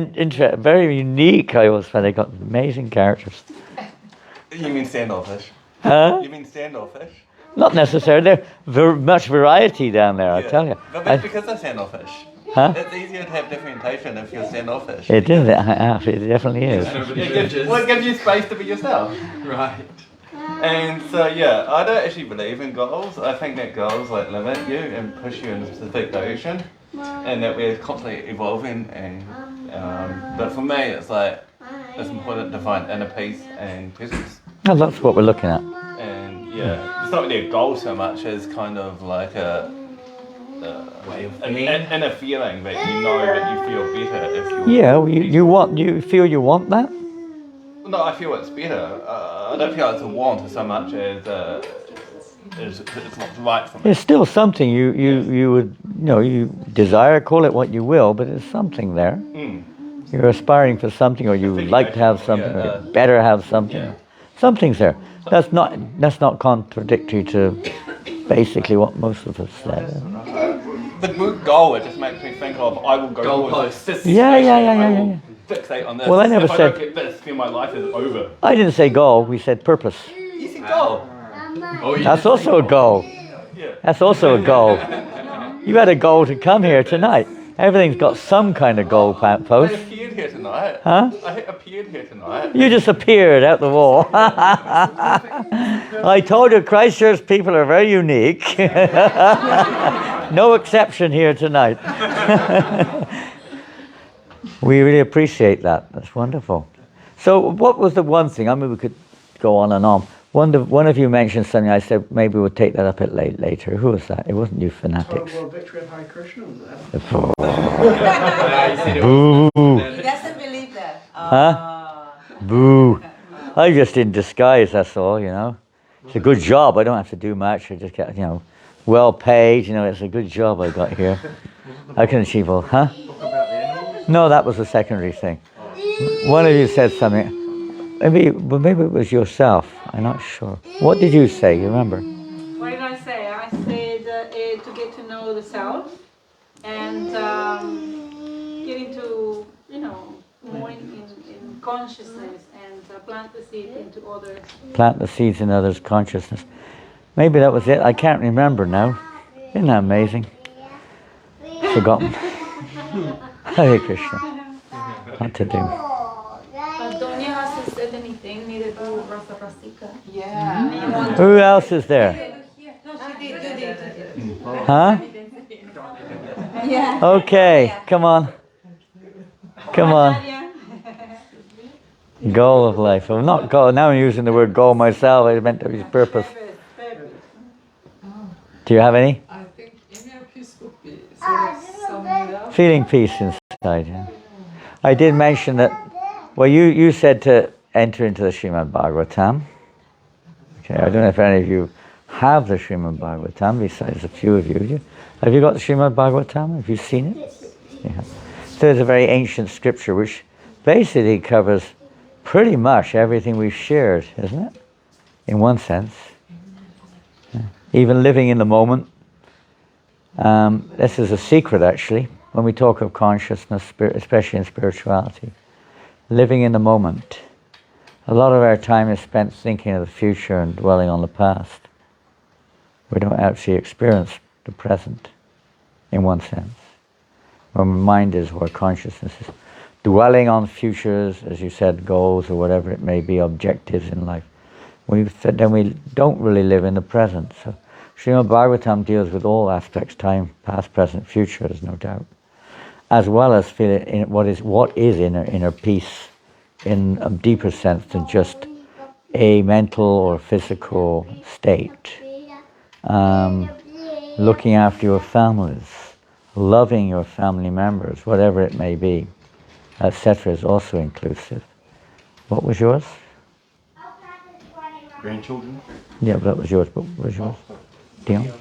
very unique. I always find they've got amazing characters. You mean standoffish? Huh? You mean standoffish? Not necessarily. There's much variety down there, I tell you. But that's because they're standoffish. Huh? It's easier to have differentiation if you're standoffish. It is. It definitely is. It gives you space to be yourself. Right. And so, yeah, I don't actually believe in goals. I think that goals like limit you and push you in a specific direction, and that we're constantly evolving. And but for me, it's like it's important to find inner peace and presence. Well, that's what we're looking at. And yeah, it's not really a goal so much as kind of like a way of being, and a feeling that you know that you feel better if you. Yeah, you feel you want that? No, I feel it's better. I don't feel it's a want so much as it's what's right for me. It's still something you would you desire, call it what you will, but it's something there. Mm. You're aspiring for something, or you would like to have something, or you better have something. Yeah. Something's there. That's not contradictory to basically what most of us said. The word goal, it just makes me think of I will go towards this. Yeah. Fixate on this. Well, I never if said. I don't get this, then my life is over. I didn't say goal. We said purpose. You said goal. That's also a goal. That's also a goal. You had a goal to come here tonight. Everything's got some kind of goal post. I appeared here tonight. Huh? I appeared here tonight. You just appeared out the wall. I told you Christchurch people are very unique. No exception here tonight. We really appreciate that. That's wonderful. So what was the one thing? I mean, we could go on and on. One of you mentioned something. I said maybe we'll take that up at later. Who was that? It wasn't you fanatics. Total world victory of Hare Krishna. Was that? Boo. He doesn't believe that. Huh? Boo. I'm just in disguise, that's all, It's a good job. I don't have to do much. I just get, well paid. It's a good job I got here. I can achieve all. Huh? No, that was a secondary thing. One of you said something. Maybe it was yourself. I'm not sure. What did you say? You remember? What did I say? I said to get to know the self and get into, more in consciousness and plant the seed into others. Plant the seeds in others' consciousness. Maybe that was it. I can't remember now. Isn't that amazing? Forgotten. Hare Krishna. What to do? Antonia hasn't said anything, neither do Rasa Rasika. Yeah. Who else is there? Huh? Yeah. Okay, come on. Come on. Goal of life. Well, not goal. Now I'm using the word goal myself. I meant to use purpose. Do you have any? I think inner peace would be sort of summing it up. Feeling peace inside. Yeah. I did mention that. Well, you said to enter into the Srimad Bhagavatam. Okay, I don't know if any of you have the Srimad Bhagavatam, besides a few of you. Have you got the Srimad Bhagavatam? Have you seen it? Yeah. So it's a very ancient scripture which basically covers pretty much everything we've shared, isn't it? In one sense. Yeah. Even living in the moment. This is a secret, actually, when we talk of consciousness, especially in spirituality. Living in the moment. A lot of our time is spent thinking of the future and dwelling on the past. We don't actually experience the present, in one sense. Our mind is where consciousness is. Dwelling on futures, as you said, goals or whatever it may be, objectives in life. Then we don't really live in the present. So Srimad Bhagavatam deals with all aspects, time, past, present, future, there's no doubt. As well as feeling what is inner peace in a deeper sense than just a mental or physical state. Looking after your families, loving your family members, whatever it may be, etc., is also inclusive. What was yours? Grandchildren? Yeah, that was yours. But what was yours? Dion?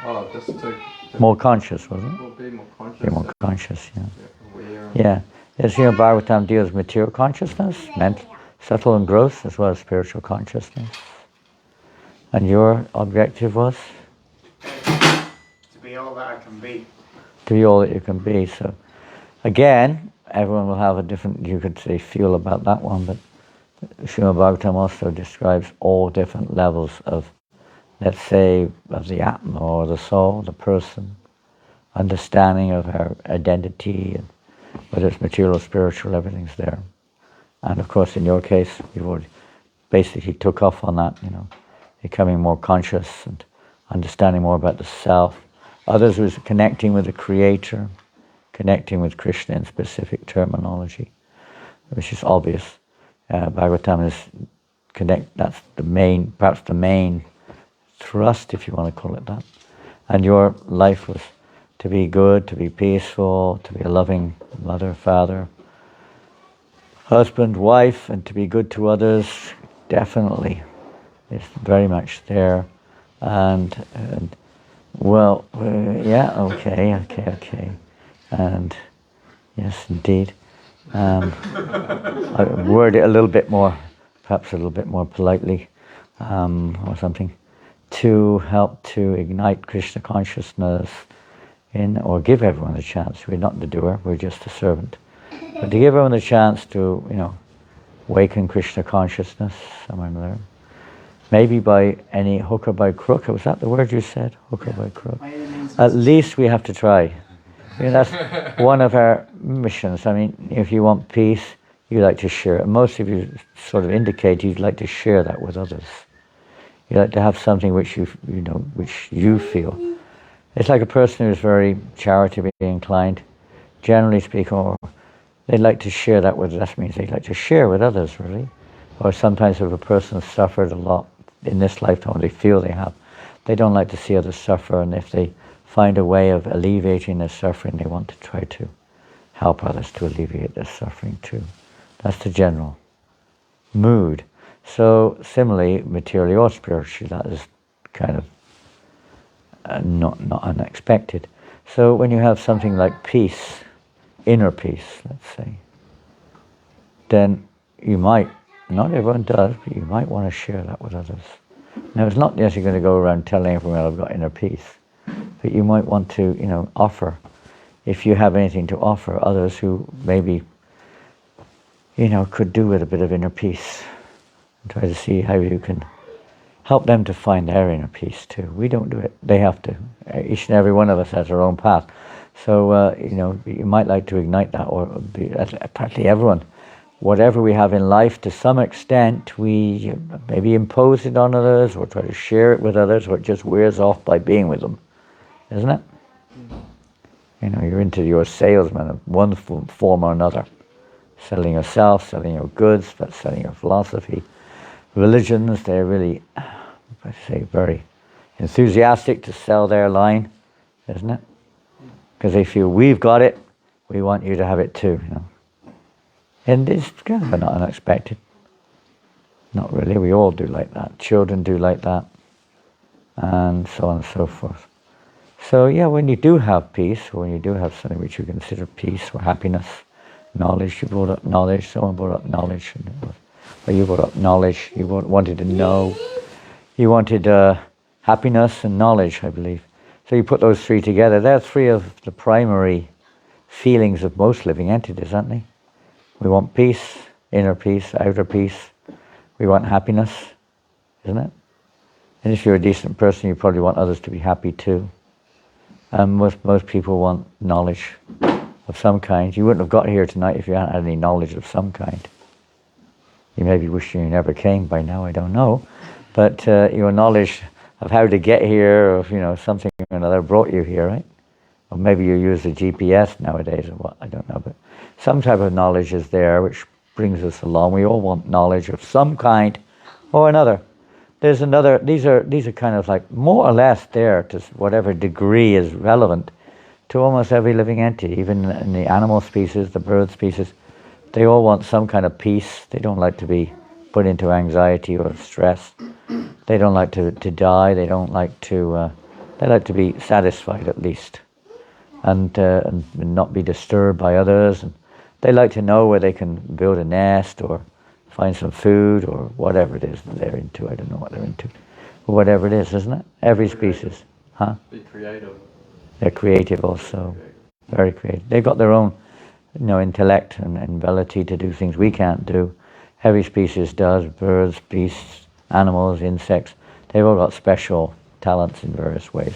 Oh, just to More conscious, wasn't it? Well, be more conscious. Be more conscious, yeah. Aware. Yeah. As Srimad Bhagavatam deals with material consciousness, mental, subtle and gross, as well as spiritual consciousness. And your objective was? To be all that I can be. To be all that you can be. So, again, everyone will have a different, you could say, feel about that one, but Srimad Bhagavatam also describes all different levels of, let's say, of the Atma or the soul, the person, understanding of our identity, and whether it's material or spiritual, everything's there. And of course, in your case, you've already basically took off on that, becoming more conscious and understanding more about the self. Others was connecting with the Creator, connecting with Krishna in specific terminology, which is obvious. Bhagavatam is that's the main, perhaps the main thrust, if you want to call it that. And your life was to be good, to be peaceful, to be a loving mother, father, husband, wife, and to be good to others. Definitely, it's very much there. And yeah, okay. And yes, indeed. I word it a little bit more, perhaps a little bit more politely, or something, to help to ignite Krishna consciousness or give everyone a chance. We're not the doer, we're just the servant. But to give everyone a chance to, awaken Krishna consciousness somewhere or other. Maybe by any hook or by crook. Was that the word you said? Hook or by crook? At least we have to try. That's one of our missions. I mean, if you want peace, you like to share it. Most of you sort of indicate you'd like to share that with others. You like to have something which which you feel. It's like a person who's very charitably inclined, generally speaking, or they like to share that with, that means they like to share with others, really. Or sometimes if a person has suffered a lot in this lifetime, they feel they have, they don't like to see others suffer, and if they find a way of alleviating their suffering, they want to try to help others to alleviate their suffering too. That's the general mood. So similarly, materially or spiritually, that is kind of not unexpected. So when you have something like peace, inner peace, let's say, then you might, not everyone does, but you might want to share that with others. Now, it's not necessarily going to go around telling everyone I've got inner peace, but you might want to, offer, if you have anything to offer others who maybe, could do with a bit of inner peace, and try to see how you can help them to find their inner peace too. We don't do it. They have to. Each and every one of us has our own path. So, you might like to ignite that, or practically everyone whatever we have in life, to some extent, we maybe impose it on others or try to share it with others, or it just wears off by being with them, isn't it? You know, you're into your salesman of one form or another, selling yourself, selling your goods, but selling your philosophy. Religions, they're really, I say, very enthusiastic to sell their line, isn't it? Because they feel we've got it, we want you to have it too, you know. And it's kind of not unexpected. Not really, we all do like that. Children do like that. And so on and so forth. So yeah, when you do have peace, or when you do have something which you consider peace or happiness, knowledge, you brought up knowledge, someone brought up knowledge, or you brought up knowledge, you wanted to know, you wanted happiness and knowledge, I believe. So you put those three together, they're three of the primary feelings of most living entities, aren't they? We want peace, inner peace, outer peace. We want happiness, isn't it? And if you're a decent person, you probably want others to be happy too. And most people want knowledge of some kind. You wouldn't have got here tonight if you hadn't had any knowledge of some kind. You may be wishing you never came by now, I don't know. But your knowledge of how to get here, or you know, something or another brought you here, right? Or maybe you use the GPS nowadays or what, I don't know. But some type of knowledge is there which brings us along. We all want knowledge of some kind or another. There's another, these are kind of like more or less there to whatever degree is relevant to almost every living entity, even in the animal species, the bird species. They all want some kind of peace. They don't like to be put into anxiety or stress. They don't like to die. They don't like to, they like to be satisfied at least. And not be disturbed by others. And they like to know where they can build a nest or find some food or whatever it is that they're into. I don't know what they're into. But whatever it is, isn't it? Every species. Huh? Be creative. They're creative also. Very creative. They've got their own, you know, intellect and ability to do things we can't do. Every species does. Birds, beasts, animals, insects. They've all got special talents in various ways.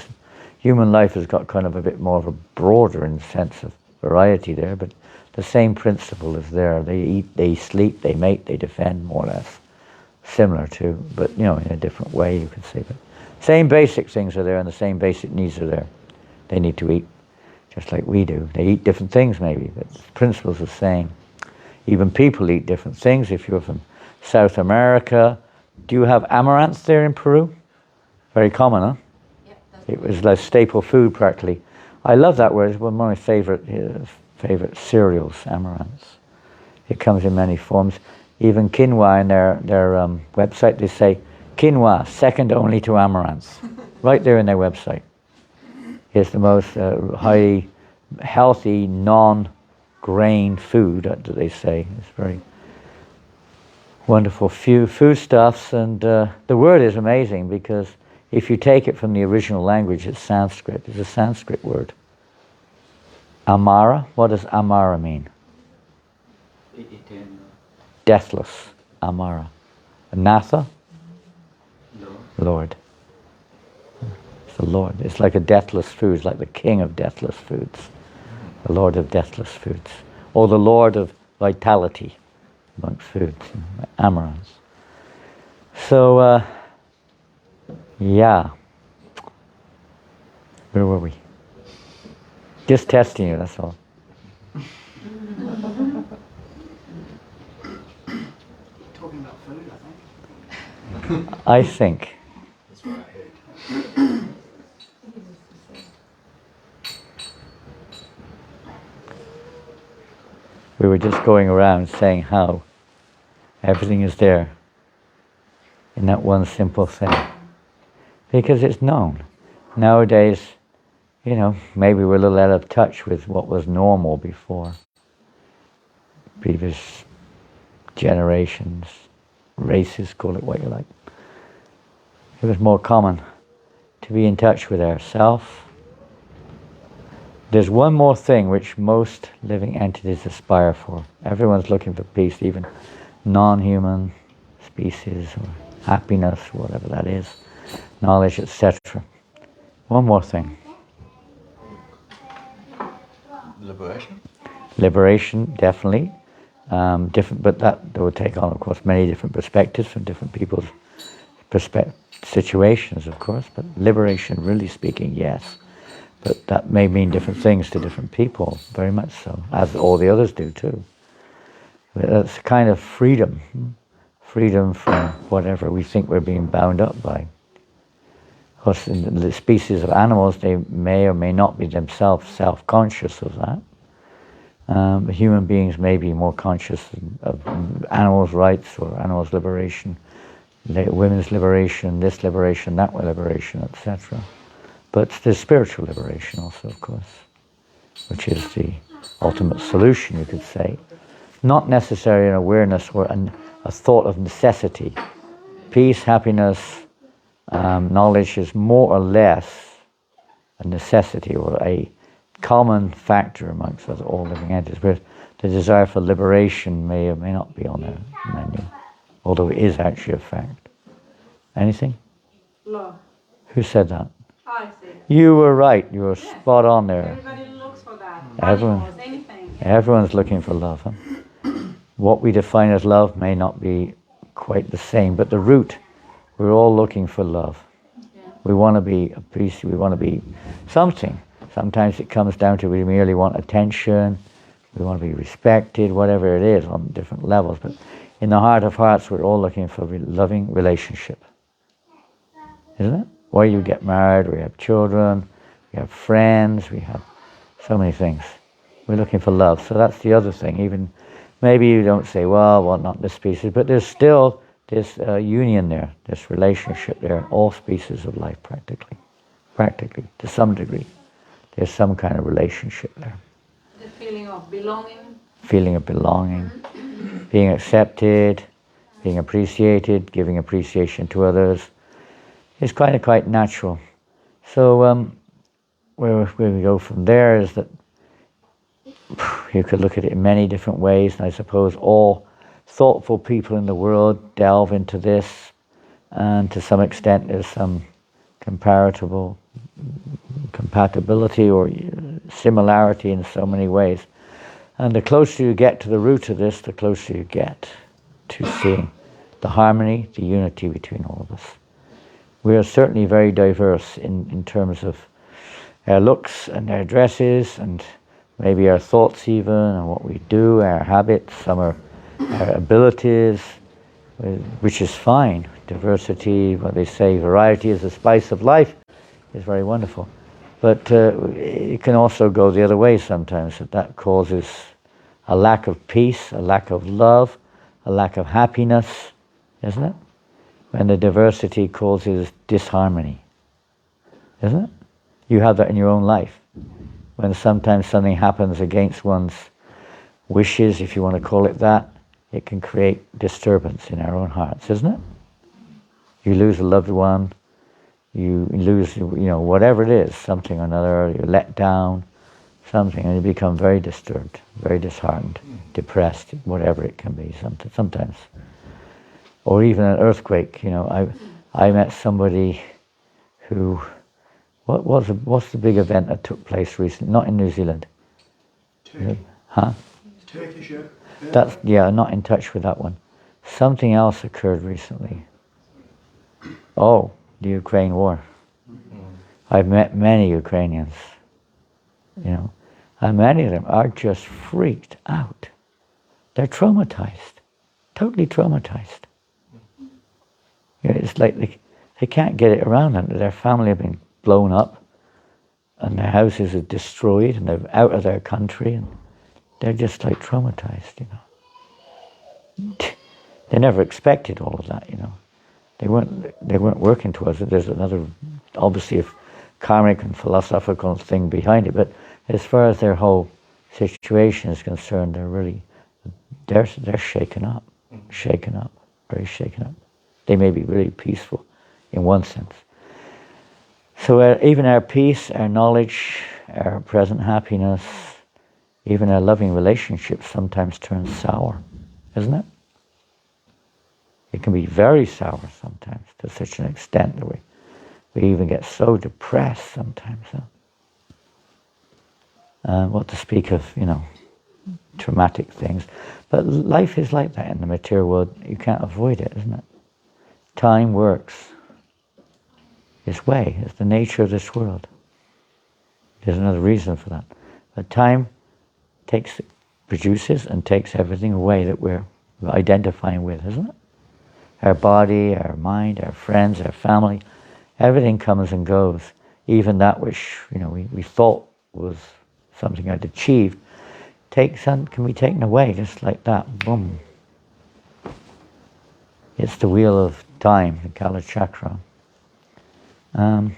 Human life has got kind of a bit more of a broader in sense of variety there, but the same principle is there. They eat, they sleep, they mate, they defend, more or less. Similar to, but you know, in a different way you could say. But same basic things are there and the same basic needs are there. They need to eat, just like we do. They eat different things maybe, but the principle's the same. Even people eat different things. If you're from South America, do you have amaranth there in Peru? Very common, huh? It was like staple food practically. I love that word. It's one of my favorite cereals, amaranth. It comes in many forms. Even quinoa in their website, they say quinoa, second only to amaranth. Right there in their website. It's the most highly healthy, non-grain food that they say. It's very wonderful foodstuffs, and the word is amazing because if you take it from the original language, it's Sanskrit. It's a Sanskrit word. Amara, what does Amara mean? Deathless. Amara. Natha? Lord. It's the Lord. It's like a deathless food. It's like the king of deathless foods. The Lord of deathless foods. Or the Lord of vitality amongst foods. Amaranth. So, yeah. Where were we? Just testing you, that's all. Talking about food, I think. I think. That's what I heard. We were just going around saying how everything is there in that one simple thing. Because it's known. Nowadays, you know, maybe we're a little out of touch with what was normal before. Previous generations, races, call it what you like. It was more common to be in touch with ourselves. There's one more thing which most living entities aspire for. Everyone's looking for peace, even non-human species, or happiness, whatever that is, knowledge, etc. One more thing. Liberation? Liberation, definitely. different, but that will take on, of course, many different perspectives from different people's situations, of course. But liberation, really speaking, yes. But that may mean different things to different people, very much so, as all the others do too. But that's a kind of freedom from whatever we think we're being bound up by. Of course, in the species of animals, they may or may not be themselves self-conscious of that. But human beings may be more conscious of animals' rights or animals' liberation, women's liberation, this liberation, that liberation, etc. But there's spiritual liberation also, of course, which is the ultimate solution, you could say. Not necessarily an awareness or a thought of necessity. Peace, happiness, knowledge is more or less a necessity or a common factor amongst us all living entities, but the desire for liberation may or may not be on the menu, although it is actually a fact. Anything? Love. Who said that? I see. You were right. You were spot on there. Everybody looks for that. Everyone, Animals, anything. everyone's looking for love. Huh? What we define as love may not be quite the same, but the root, we're all looking for love. Yeah. We want to be appreciated. We want to be something. Sometimes it comes down to we merely want attention, we want to be respected, whatever it is on different levels. But in the heart of hearts, we're all looking for a loving relationship. Isn't it? Why you get married, we have children, we have friends, we have so many things. We're looking for love. So that's the other thing. Even maybe you don't say, well, not this species, but there's still this union there, this relationship there, all species of life practically, to some degree. There's some kind of relationship there. The feeling of belonging. Feeling of belonging, being accepted, being appreciated, giving appreciation to others. It's kind of quite natural. So where we go from there is that you could look at it in many different ways, and I suppose all thoughtful people in the world delve into this, and to some extent there's some compatibility or similarity in so many ways. And the closer you get to the root of this, the closer you get to seeing the harmony, the unity between all of us. We are certainly very diverse in terms of our looks and our dresses and maybe our thoughts even, and what we do, our habits, some are our abilities, which is fine. Diversity, what they say, variety is the spice of life, is very wonderful. But it can also go the other way sometimes, that causes a lack of peace, a lack of love, a lack of happiness, isn't it? When the diversity causes disharmony, isn't it? You have that in your own life. When sometimes something happens against one's wishes, if you want to call it that, it can create disturbance in our own hearts, isn't it? You lose a loved one, you lose, whatever it is, something or another, you're let down, something, and you become very disturbed, very disheartened, depressed, whatever it can be sometimes. Or even an earthquake, I met somebody who, what's the big event that took place recently? Not in New Zealand. Turkey. Huh? Turkish, yeah. I'm not in touch with that one. Something else occurred recently. Oh, the Ukraine war. I've met many Ukrainians, and many of them are just freaked out. They're traumatized, totally traumatized. It's like they can't get it around them. Their family have been blown up, and their houses are destroyed, and they're out of their country, and they're just like traumatized, They never expected all of that, They weren't working towards it. There's another, obviously, a karmic and philosophical thing behind it. But as far as their whole situation is concerned, they're shaken up, very shaken up. They may be really peaceful, in one sense. So even our peace, our knowledge, our present happiness, even our loving relationships sometimes turn sour, isn't it? It can be very sour sometimes, to such an extent that we even get so depressed sometimes. What to speak of, traumatic things. But life is like that in the material world. You can't avoid it, isn't it? Time works its way. It's the nature of this world. There's another reason for that. But time produces and takes everything away that we're identifying with, isn't it? Our body, our mind, our friends, our family, everything comes and goes. Even that which we thought was something I'd achieved can be taken away just like that. Boom. It's the wheel of time, the Kala Chakra. So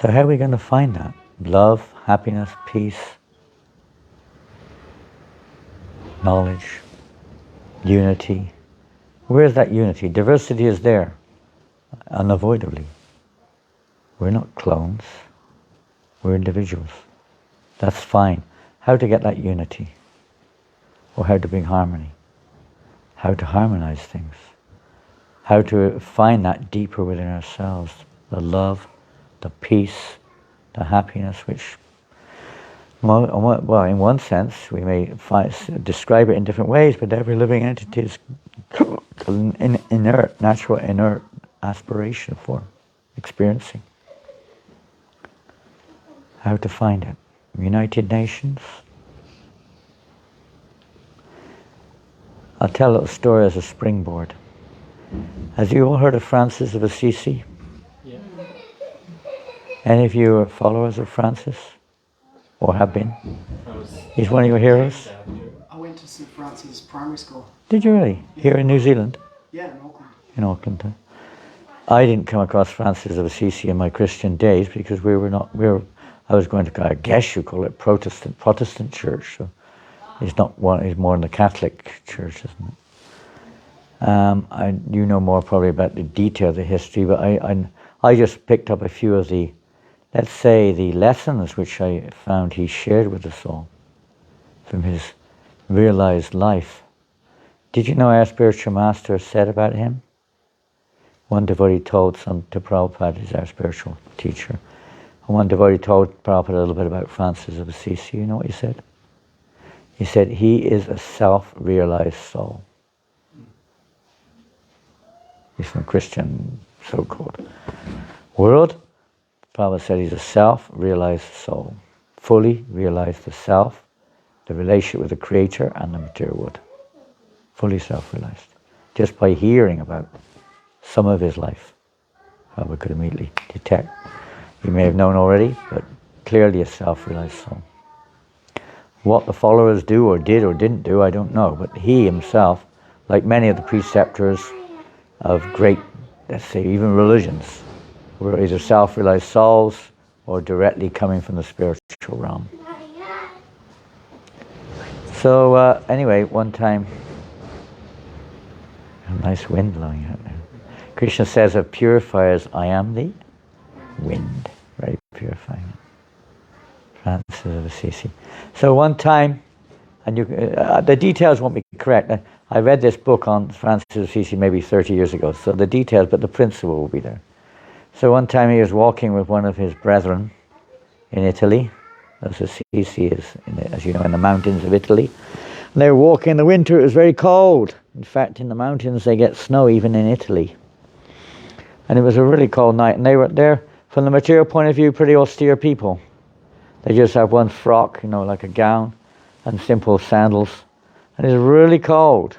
how are we going to find that? Love, happiness, peace, knowledge, unity. Where is that unity? Diversity is there, unavoidably. We're not clones. We're individuals. That's fine. How to get that unity? Or how to bring harmony? How to harmonize things? How to find that deeper within ourselves? The love, the peace, the happiness, which, well, in one sense, we may describe it in different ways, but every living entity is an inert, natural inert aspiration for experiencing. How to find it? United Nations. I'll tell a little story as a springboard. Have you all heard of Francis of Assisi? Yeah. Any of you are followers of Francis? Or have been? He's one of your heroes? I went to St. Francis Primary School. Did you really? Here in New Zealand? Yeah, in Auckland. In Auckland. Huh? I didn't come across Francis of Assisi in my Christian days because I was going to, I guess you call it Protestant church. So he's not one. He's more in the Catholic church, isn't it? You know more probably about the detail of the history, but I just picked up a few of the, let's say, the lessons which I found he shared with us all from his realized life. Did you know our spiritual master said about him? One devotee told to Prabhupada, he's our spiritual teacher, and one devotee told Prabhupada a little bit about Francis of Assisi. You know what he said? He said, he is a self-realized soul. He's from a Christian, so-called world. Prabhupada said he's a self-realized soul. Fully realized the self, the relationship with the Creator and the material world. Fully self-realized. Just by hearing about some of his life, Prabhupada could immediately detect. He may have known already, but clearly a self-realized soul. What the followers do or did or didn't do, I don't know. But he himself, like many of the preceptors of great, let's say, even religions, were either self-realized souls or directly coming from the spiritual realm. So anyway, one time, a nice wind blowing out there. Krishna says of purifiers, I am the wind. Very purifying. Francis of Assisi. So one time, and the details won't be correct. I read this book on Francis of Assisi maybe 30 years ago, so the details, but the principle will be there. So one time he was walking with one of his brethren in Italy, as Assisi is, as you know, in the mountains of Italy. And they were walking in the winter, it was very cold. In fact, in the mountains they get snow even in Italy. And it was a really cold night, and they were there, from the material point of view, pretty austere people. They just have one frock, like a gown, and simple sandals. And it's really cold.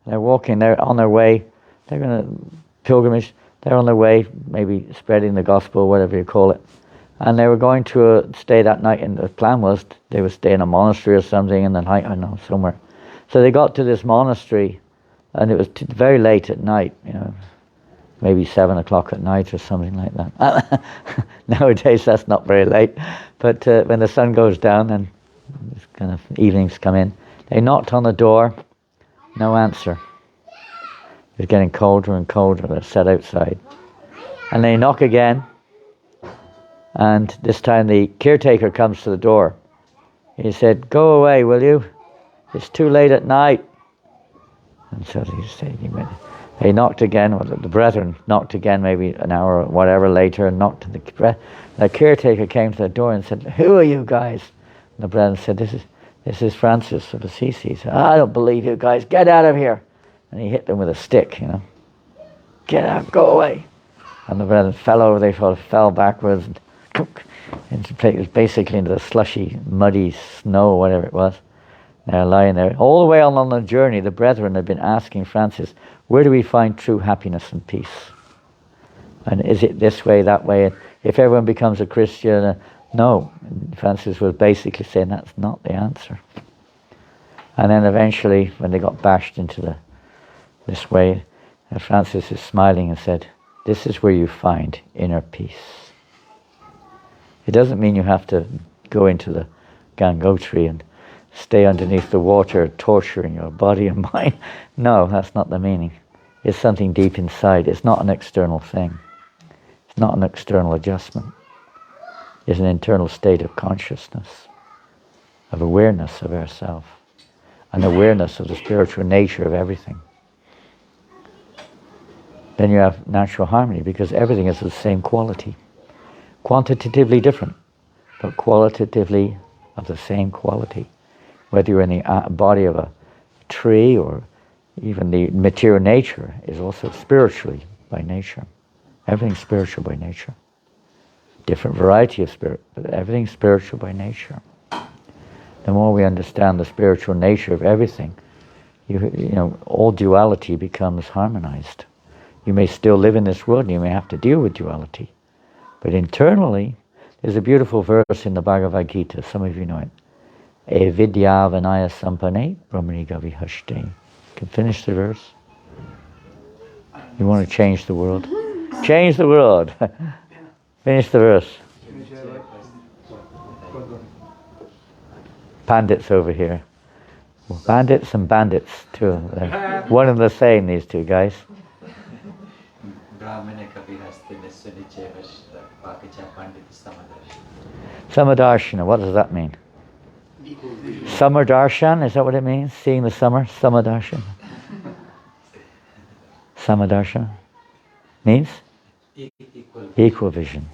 And they're walking, they're on their way, they're going to pilgrimage, they're on their way, maybe spreading the gospel, whatever you call it. And they were going to stay that night, and the plan was they would stay in a monastery or something in the night, I don't know, somewhere. So they got to this monastery, and it was very late at night, maybe 7 o'clock at night or something like that. Nowadays that's not very late, but when the sun goes down and this kind of evenings come in, they knocked on the door, no answer. It was getting colder and colder, they sat outside. And they knock again, and this time the caretaker comes to the door. He said, go away, will you? It's too late at night. And so he knocked again, the brethren knocked again, maybe an hour or whatever later, and knocked the caretaker came to the door and said, who are you guys? And the brethren said, This is Francis of Assisi. He said, I don't believe you guys. Get out of here. And he hit them with a stick, Get out, go away. And the brethren fell over. They fell backwards. And it was basically into the slushy, muddy snow, whatever it was. They're lying there. All the way on the journey, the brethren had been asking Francis, where do we find true happiness and peace? And is it this way, that way? If everyone becomes a Christian, no. Francis was basically saying that's not the answer. And then eventually, when they got bashed into this way, Francis is smiling and said, this is where you find inner peace. It doesn't mean you have to go into the Gangotri and stay underneath the water torturing your body and mind. No, that's not the meaning. It's something deep inside. It's not an external thing. It's not an external adjustment. It's an internal state of consciousness, of awareness of ourself, an awareness of the spiritual nature of everything. Then you have natural harmony because everything is of the same quality. Quantitatively different, but qualitatively of the same quality. Whether you're in the body of a tree or even the material nature is also spiritually by nature. Everything's spiritual by nature. Different variety of spirit, but everything's spiritual by nature. The more we understand the spiritual nature of everything, all duality becomes harmonized. You may still live in this world and you may have to deal with duality. But internally, there's a beautiful verse in the Bhagavad Gita, some of you know it. Evidya vanaya sampane brahmani gavihashte. Can finish the verse? You want to change the world? Change the world! Finish the verse. Pandits over here. Well, bandits and bandits, two of them. One and the same, these two guys. Samadarshana, what does that mean? Summer darshan, is that what it means? Seeing the summer? Samadarshana. Samadarshana means? Equal vision.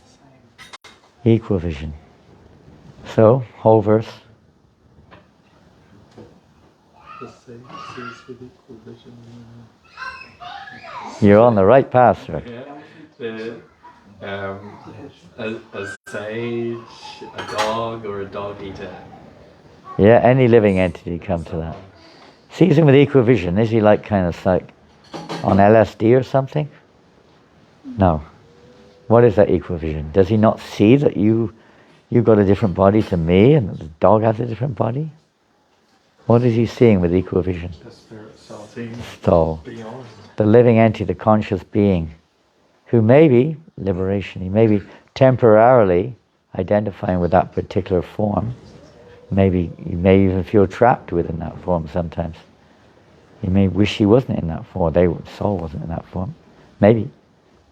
Equal vision. So, whole verse. You're on the right path, sir. A sage, a dog, or a dog eater. Yeah, any living entity come to that. Sees him with equal vision. Is he kind of like on LSD or something? No. What is that equal vision? Does he not see that you've got a different body to me and that the dog has a different body? What is he seeing with equal vision? The spirit soul. Soul. Beyond. The living entity, the conscious being, who may be liberation. He may be temporarily identifying with that particular form. Maybe you may even feel trapped within that form sometimes. You may wish he wasn't in that form. Soul wasn't in that form. Maybe.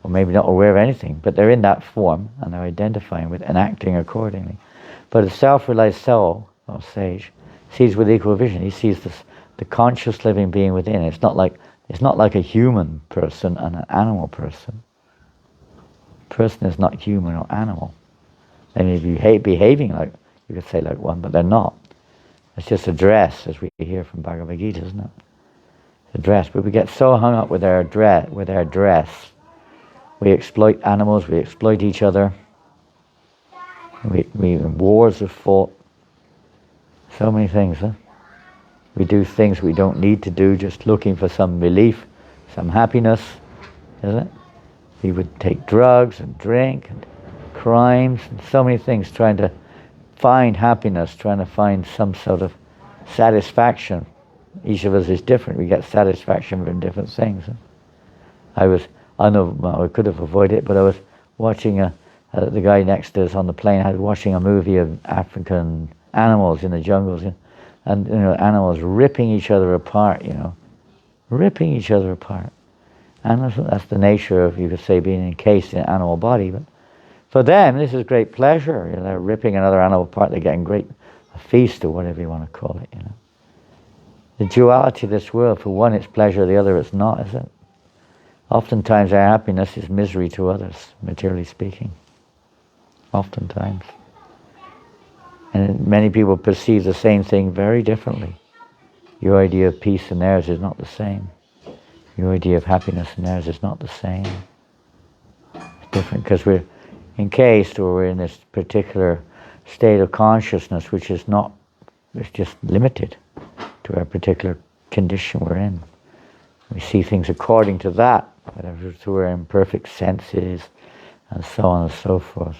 Or maybe not aware of anything. But they're in that form and they're identifying with and acting accordingly. But a self-realized soul, or sage, sees with equal vision. He sees the conscious living being within. It's not like a human person and an animal person. Person is not human or animal. They may be behaving like, you could say like one, but they're not. It's just a dress, as we hear from Bhagavad Gita, isn't it? It's a dress, but we get so hung up with our dress. We exploit animals, we exploit each other. Wars are fought. So many things, huh? We do things we don't need to do, just looking for some relief, some happiness, isn't it? We would take drugs and drink and crimes and so many things, trying to find happiness, trying to find some sort of satisfaction. Each of us is different. We get satisfaction from different things. I could have avoided it, but I was watching the guy next to us on the plane. I was watching a movie of African animals in the jungles, and animals ripping each other apart. Ripping each other apart. And that's the nature of, you could say, being encased in an animal body. But for them, this is great pleasure. They're ripping another animal apart. They're getting a feast or whatever you want to call it. The duality of this world, for one it's pleasure, the other it's not, is it? Oftentimes our happiness is misery to others, materially speaking. Oftentimes. And many people perceive the same thing very differently. Your idea of peace and theirs is not the same. Your idea of happiness and theirs is not the same. It's different because we're encased, or we're in this particular state of consciousness which is not, it's just limited to our particular condition we're in. We see things according to that, whatever, through our imperfect senses, and so on and so forth.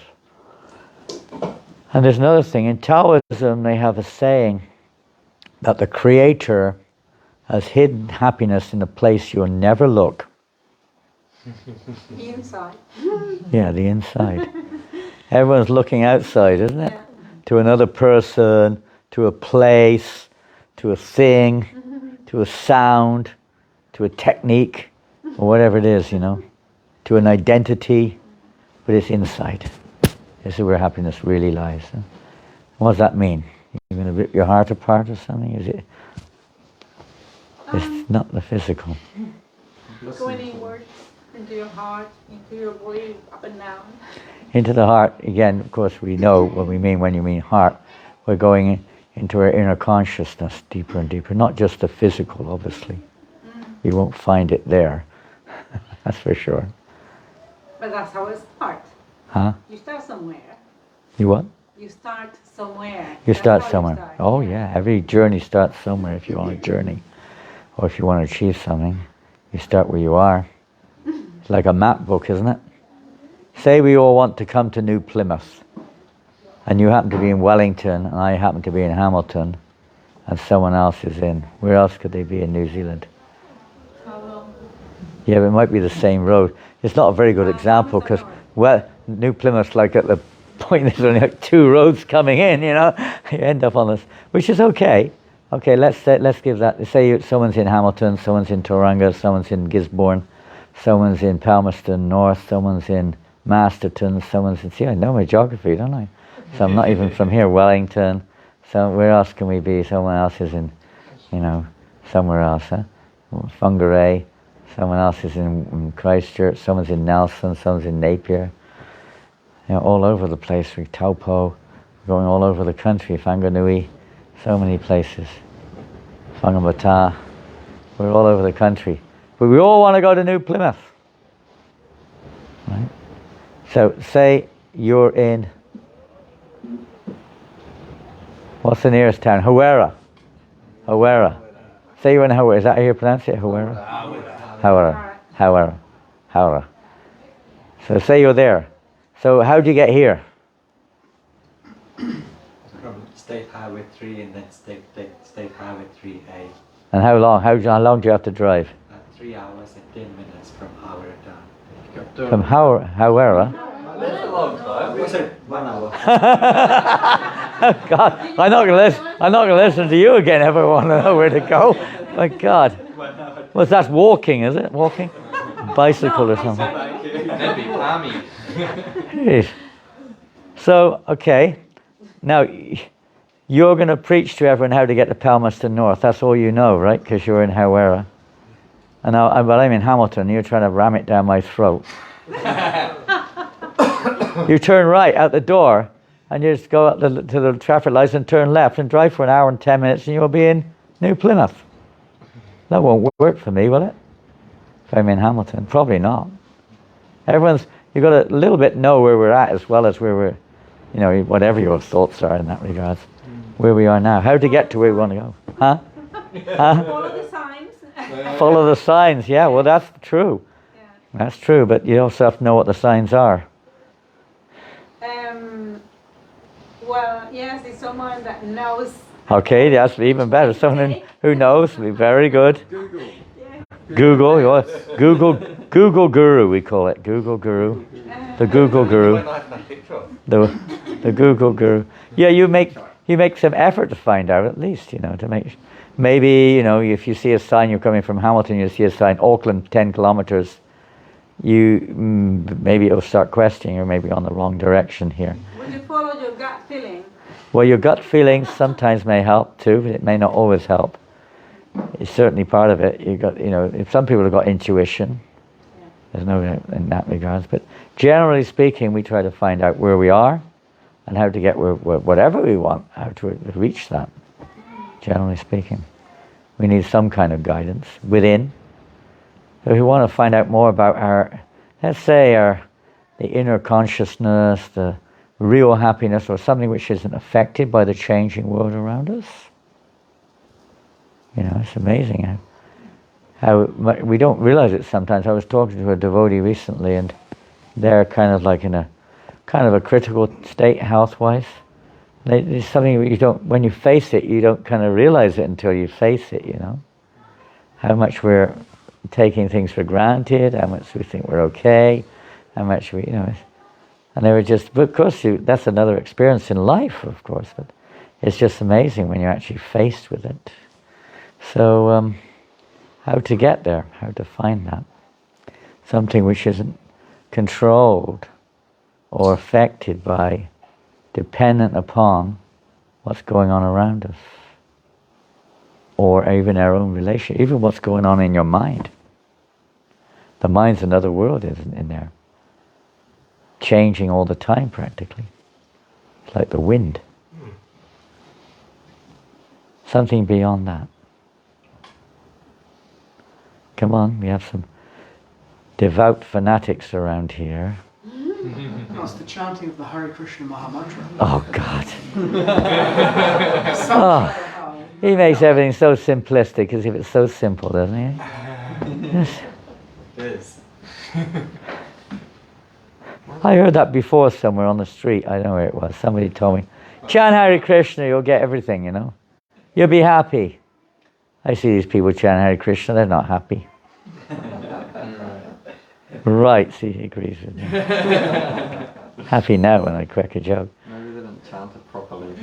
And there's another thing, in Taoism they have a saying that the Creator has hidden happiness in a place you'll never look. The inside. Yeah, the inside. Everyone's looking outside, isn't it? Yeah. To another person, to a place, to a thing, to a sound, to a technique, or whatever it is, to an identity, but it's inside. This is where happiness really lies. Huh? What does that mean? You're going to rip your heart apart or something? Is it? It's not the physical. Going inwards, into your heart, into your body, up and down. Into the heart, again, of course, we know what we mean when you mean heart. We're going into our inner consciousness deeper and deeper, not just the physical, obviously. You won't find it there. That's for sure. But that's how it starts. Huh? You start somewhere. You what? You start somewhere. You start somewhere. Oh yeah, every journey starts somewhere if you want a journey. Or if you want to achieve something, you start where you are. It's like a map book, isn't it? Say we all want to come to New Plymouth, and you happen to be in Wellington, and I happen to be in Hamilton, and someone else is in. Where else could they be in New Zealand? Yeah, but it might be the same road. It's not a very good example because, well, New Plymouth's like at the point there's only like 2 roads coming in, you end up on this, which is okay. Okay, let's give that. Say someone's in Hamilton, someone's in Tauranga, someone's in Gisborne, someone's in Palmerston North, someone's in Masterton, someone's in. See, I know my geography, don't I? So I'm not even from here. Wellington. So where else can we be? Someone else is in, somewhere else, huh? Whangarei. Someone else is in Christchurch. Someone's in Nelson. Someone's in Napier. All over the place. We Taupo, going all over the country. Whanganui. So many places. Whangamata. We're all over the country. But we all want to go to New Plymouth. Right? So say you're in, what's the nearest town? Hawera. Hawera. Say you're in Hawera. Is that how you pronounce it? Hawera? Hawera. Hawera. Hawera. So say you're there. So how do you get here? From State Highway 3 and then State Highway 3A. And how long? How long do you have to drive? 3 hours and 10 minutes from Howard down. From Hawera? That's a long time. Was it 1 hour? Oh God, I'm not gonna listen to you again if I want to know where to go. My God. Well, that's walking, is it? Walking? Bicycle or something. That'd be palmy. Jeez. So, okay. Now, you're going to preach to everyone how to get to Palmerston North. That's all you know, right? Because you're in Hawera. And now, I'm in Hamilton. You're trying to ram it down my throat. You turn right out the door, and you just go up to the traffic lights and turn left and drive for an hour and 10 minutes, and you'll be in New Plymouth. That won't work for me, will it? If I'm in Hamilton, probably not. You've got to a little bit know where we're at as well as where we're, whatever your thoughts are in that regard. Where we are now. How to get to where we want to go. Huh? Follow the signs. Follow the signs, yeah, well that's true. Yeah. That's true, but you also have to know what the signs are. Well, yes, it's someone that knows. Okay, that's even better. Someone who knows, very good. Google, Google Guru, we call it. Google Guru. The Google Guru. The Google Guru. Yeah, you make some effort to find out at least, to make. Maybe, if you see a sign, you're coming from Hamilton, you see a sign, Auckland, 10 kilometers, maybe it'll start questioning, you're maybe on the wrong direction here. Would you follow your gut feeling? Well, your gut feeling sometimes may help too, but it may not always help. It's certainly part of it. If some people have got intuition, there's no doubt in that regards, but generally speaking, we try to find out where we are, and how to get whatever we want, how to reach that, generally speaking. We need some kind of guidance within. So if we want to find out more about our, let's say, the inner consciousness, the real happiness, or something which isn't affected by the changing world around us. You know, it's amazing how we don't realize it sometimes. I was talking to a devotee recently, and they're kind of like in a kind of a critical state health-wise. It's something you don't, when you face it, you don't kind of realize it until you face it, you know. How much we're taking things for granted, how much we think we're okay, how much we, you know. And they were just, but of course, that's another experience in life, of course, but it's just amazing when you're actually faced with it. So, how to get there, how to find that. Something which isn't controlled or affected by, dependent upon what's going on around us. Or even our own relation, even what's going on in your mind. The mind's another world, isn't in there? Changing all the time, practically. It's like the wind. Something beyond that. Come on, we have some devout fanatics around here. No, it's the chanting of the Hare Krishna Mahamantra. Oh, God. Oh, he makes everything so simplistic, as if it's so simple, doesn't he? Yes. It is. I heard that before somewhere on the street. I don't know where it was. Somebody told me, chant Hare Krishna, you'll get everything, you know. You'll be happy. I see these people chant Hare Krishna, they're not happy. Right, see, he agrees with me. Happy now when I crack a joke. Maybe they didn't chant it properly.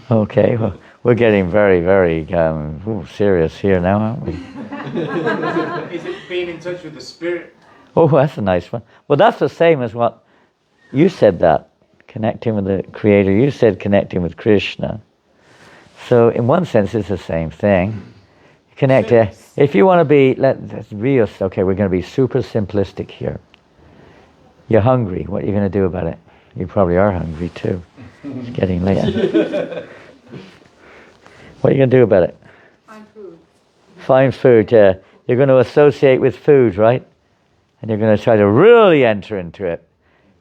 Okay, well, we're getting very, very serious here now, aren't we? Is it being in touch with the spirit? Oh, that's a nice one. Well, that's the same as what you said, that connecting with the Creator. You said connecting with Krishna. So in one sense, it's the same thing. Connect. If you want to be, let's real. Okay, we're going to be super simplistic here. You're hungry. What are you going to do about it? You probably are hungry too. It's getting late. What are you going to do about it? Find food. Find food. You're going to associate with food, right? And you're going to try to really enter into it.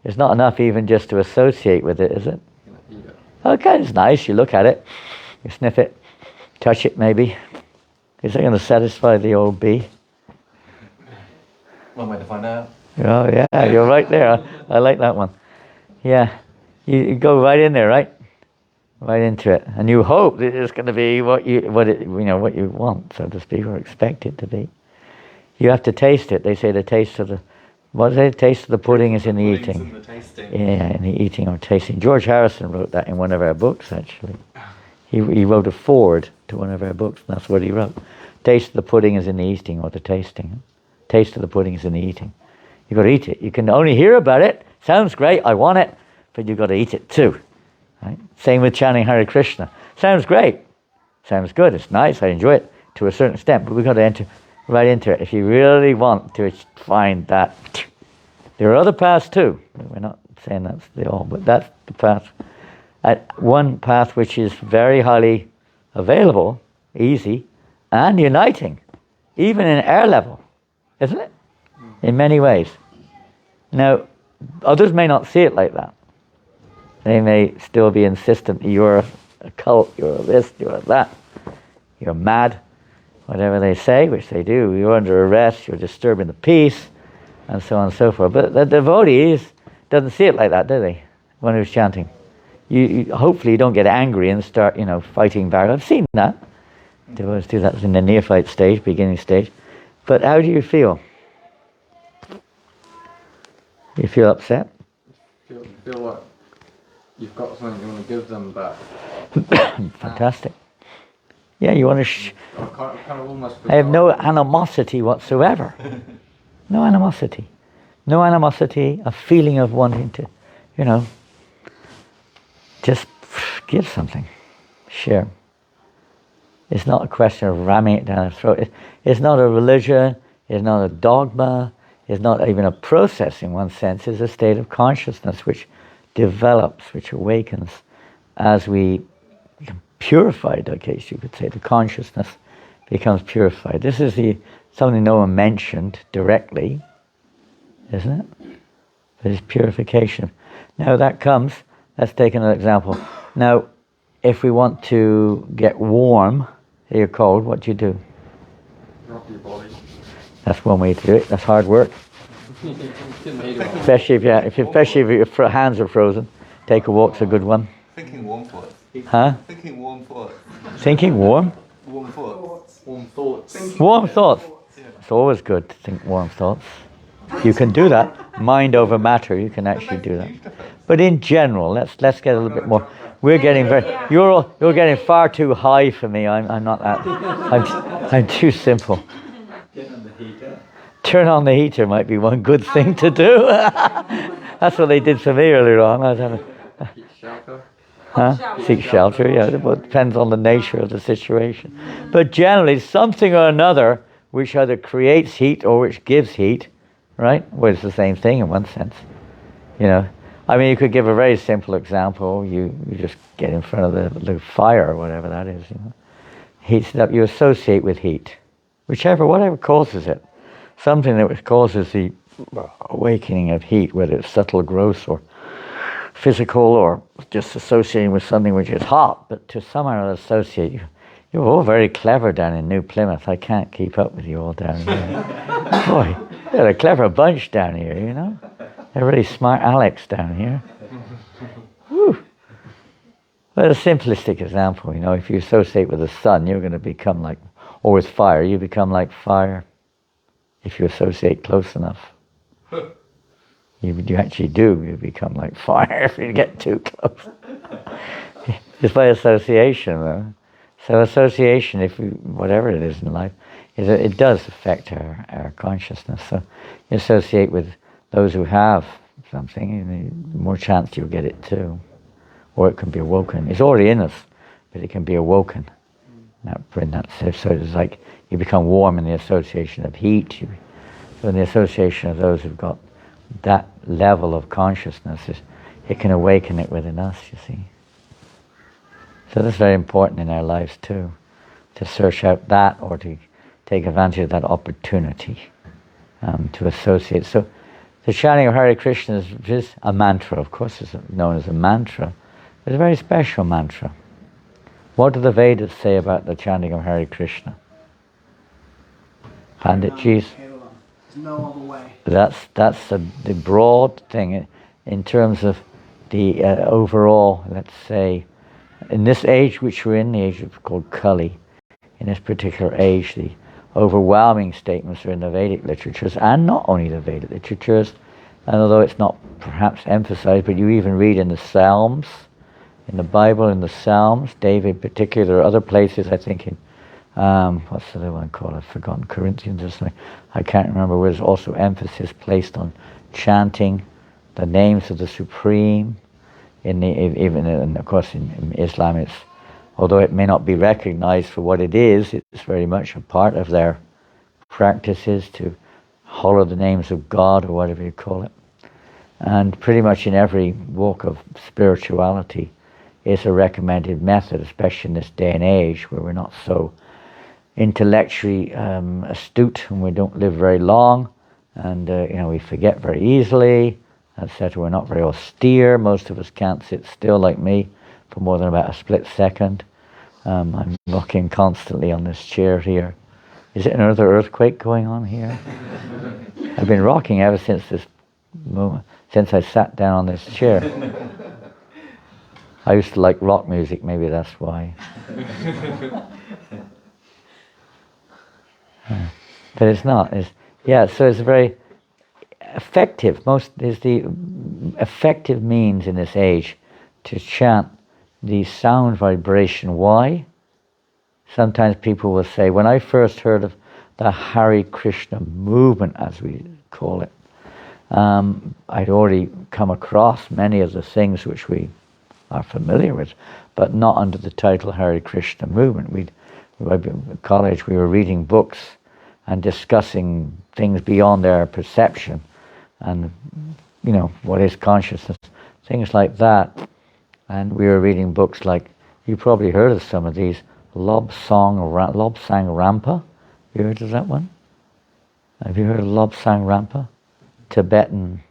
It's not enough even just to associate with it, is it? Okay, it's nice. You look at it, you sniff it, touch it maybe. Is it going to satisfy the old bee? One way to find out. Oh yeah, you're right there. I like that one. Yeah, you go right in there, right? Right into it, and you hope that it's going to be what you want, so to speak, or expect it to be. You have to taste it. They say the taste of the, what is it? The taste of the pudding is in the eating. In the tasting. Yeah, in the eating or tasting. George Harrison wrote that in one of our books, actually. He wrote a foreword to one of our books, and that's what he wrote. Taste of the pudding is in the eating or the tasting. Taste of the pudding is in the eating. You've got to eat it. You can only hear about it. Sounds great, I want it, but you've got to eat it too. Right? Same with chanting Hare Krishna. Sounds great. Sounds good. It's nice. I enjoy it to a certain extent, but we've got to enter right into it. If you really want to find that, there are other paths too. We're not saying that's the all, but that's the path. One path which is very highly available, easy, and uniting, even in air level, isn't it? In many ways. Now, others may not see it like that. They may still be insistent, you're a cult, you're this, you're that, you're mad, whatever they say, which they do. You're under arrest, you're disturbing the peace, and so on and so forth. But the devotee doesn't see it like that, do they? One who's chanting. You hopefully you don't get angry and start, fighting back. I've seen that. Devotees do that in the neophyte stage, beginning stage. But how do you feel? You feel upset? Feel like you've got something you want to give them back. Fantastic. Yeah, you want to... I kind of almost I have no animosity whatsoever. No animosity. No animosity, a feeling of wanting to, just give something. Share. It's not a question of ramming it down their throat. It's not a religion. It's not a dogma. It's not even a process in one sense. It's a state of consciousness which develops, which awakens as we become purified, I guess you could say. The consciousness becomes purified. This is something no one mentioned directly, isn't it? But it's purification. Now that comes, let's take another example. Now, if we want to get warm, you're cold, what do you do? Rock your body. That's one way to do it. That's hard work. Especially if your hands are frozen. Take a walk's a good one. Thinking warm thoughts. Huh? Thinking warm thoughts. Thinking warm? Warm thoughts. Warm thoughts. Warm thoughts. It's always good to think warm thoughts. You can do that. Mind over matter, you can actually do that. But in general, let's get a little bit more. We're getting you're getting far too high for me. I'm not that. I'm too simple. Turn on the heater. Turn on the heater might be one good thing to do. That's what they did for me earlier on. I was having, Shelter. Seek shelter, yeah. It depends on the nature of the situation. But generally, something or another which either creates heat or which gives heat, right? Well, it's the same thing in one sense. You know, I mean, you could give a very simple example. You just get in front of the fire or whatever that is. You know, heats it up. You associate with heat, whatever causes it. Something that causes the awakening of heat, whether it's subtle, gross, or physical, or just associating with something which is hot, but to somehow associate. You're all very clever down in New Plymouth. I can't keep up with you all down here. Boy, they're a clever bunch down here, you know. They're really smart Alex down here. Whew. Well, a simplistic example, you know, if you associate with the sun, you're going to become like, or with fire, you become like fire. If you associate close enough. You actually do, you become like fire if you get too close. Just by association, though. So association, whatever it is in life, it does affect our consciousness. So you associate with those who have something, the more chance you'll get it too. Or it can be awoken. It's already in us, but it can be awoken. So it's like you become warm in the association of heat. So in the association of those who've got that level of consciousness, it can awaken it within us, you see. So that's very important in our lives too, to search out that or to take advantage of that opportunity to associate. So the chanting of Hare Krishna is a mantra, of course it's known as a mantra. It's a very special mantra. What do the Vedas say about the chanting of Hare Krishna? Panditjis? There's no other way. That's the broad thing in terms of the overall, let's say, in this age which we're in, the age called Kali, in this particular age, the overwhelming statements are in the Vedic literatures, and not only the Vedic literatures, and although it's not perhaps emphasized, but you even read in the Psalms, in the Bible, in the Psalms, David in particular, other places, I think in, what's the other one called? I've forgotten, Corinthians or something. I can't remember, where there's also emphasis placed on chanting the names of the Supreme. Even of course in Islam, it's, although it may not be recognized for what it is, it's very much a part of their practices to hallow the names of God, or whatever you call it. And pretty much in every walk of spirituality is a recommended method, especially in this day and age where we're not so intellectually astute and we don't live very long, and we forget very easily, etc. We're not very austere. Most of us can't sit still like me for more than about a split second. I'm rocking constantly on this chair here. Is it another earthquake going on here? I've been rocking ever since this moment, since I sat down on this chair. I used to like rock music, maybe that's why. But it's not. So it's very effective. The effective means in this age to chant the sound vibration. Why? Sometimes people will say, when I first heard of the Hare Krishna movement, as we call it, I'd already come across many of the things which we are familiar with, but not under the title Hare Krishna movement. In college we were reading books and discussing things beyond their perception, and what is consciousness. things like that. And we were reading books like, you probably heard of some of these, Lobsang Rampa. You heard of that one? Have you heard of Lobsang Rampa? Tibetan,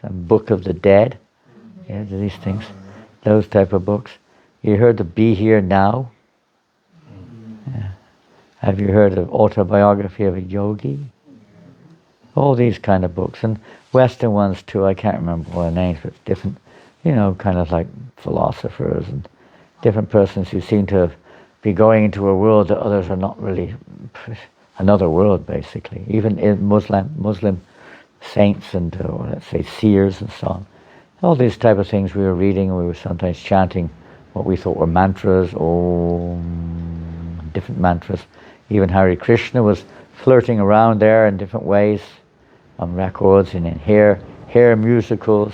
some Book of the Dead. Yeah, these things, those type of books. You heard of Be Here Now? Yeah. Have you heard of Autobiography of a Yogi? All these kind of books, and Western ones too. I can't remember all the names, but different, kind of like philosophers and different persons who seem to be going into a world that others are not really, another world basically. Even in Muslim saints and or let's say seers and so on. All these type of things we were reading, and we were sometimes chanting what we thought were mantras, different mantras. Even Hare Krishna was flirting around there in different ways on records and in hair musicals.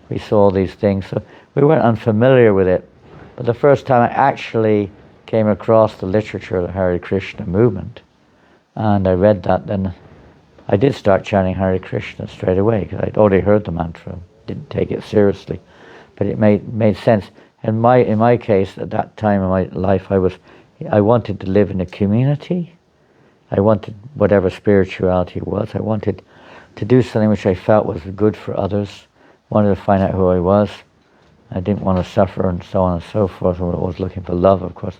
We saw these things. So we weren't unfamiliar with it. But the first time I actually came across the literature of the Hare Krishna movement, and I read that, then I did start chanting Hare Krishna straight away, because I'd already heard the mantra, didn't take it seriously. But it made sense. In my case, at that time in my life, I wanted to live in a community. I wanted whatever spirituality it was. I wanted to do something which I felt was good for others. Wanted to find out who I was. I didn't want to suffer and so on and so forth. I was looking for love, of course.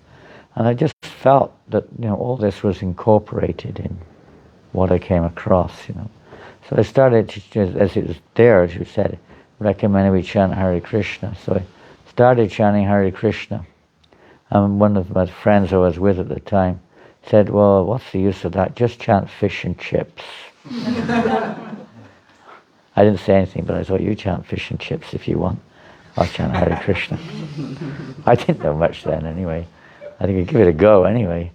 And I just felt that all this was incorporated in what I came across. So I started to, as it was there, as you said, recommended we chant Hare Krishna. So I started chanting Hare Krishna. And one of my friends I was with at the time said, well, what's the use of that? Just chant fish and chips. I didn't say anything, but I thought, you chant fish and chips if you want. I'll chant Hare Krishna. I didn't know much then anyway. I think I'd give it a go anyway.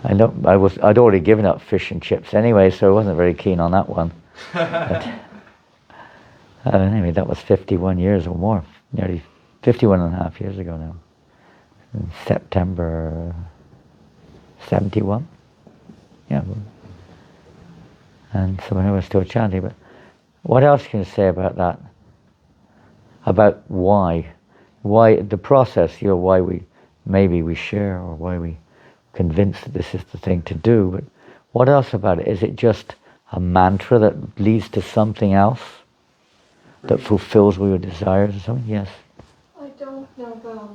I'd already given up fish and chips anyway, so I wasn't very keen on that one. But, anyway, that was 51 years or more, nearly 51 and a half years ago now. In September 71. Yeah. And so I was still chanting. But what else can you say about that? About why the process, why we share, or why we convinced that this is the thing to do. But what else about it? Is it just a mantra that leads to something else that fulfills all your desires or something? Yes. I don't know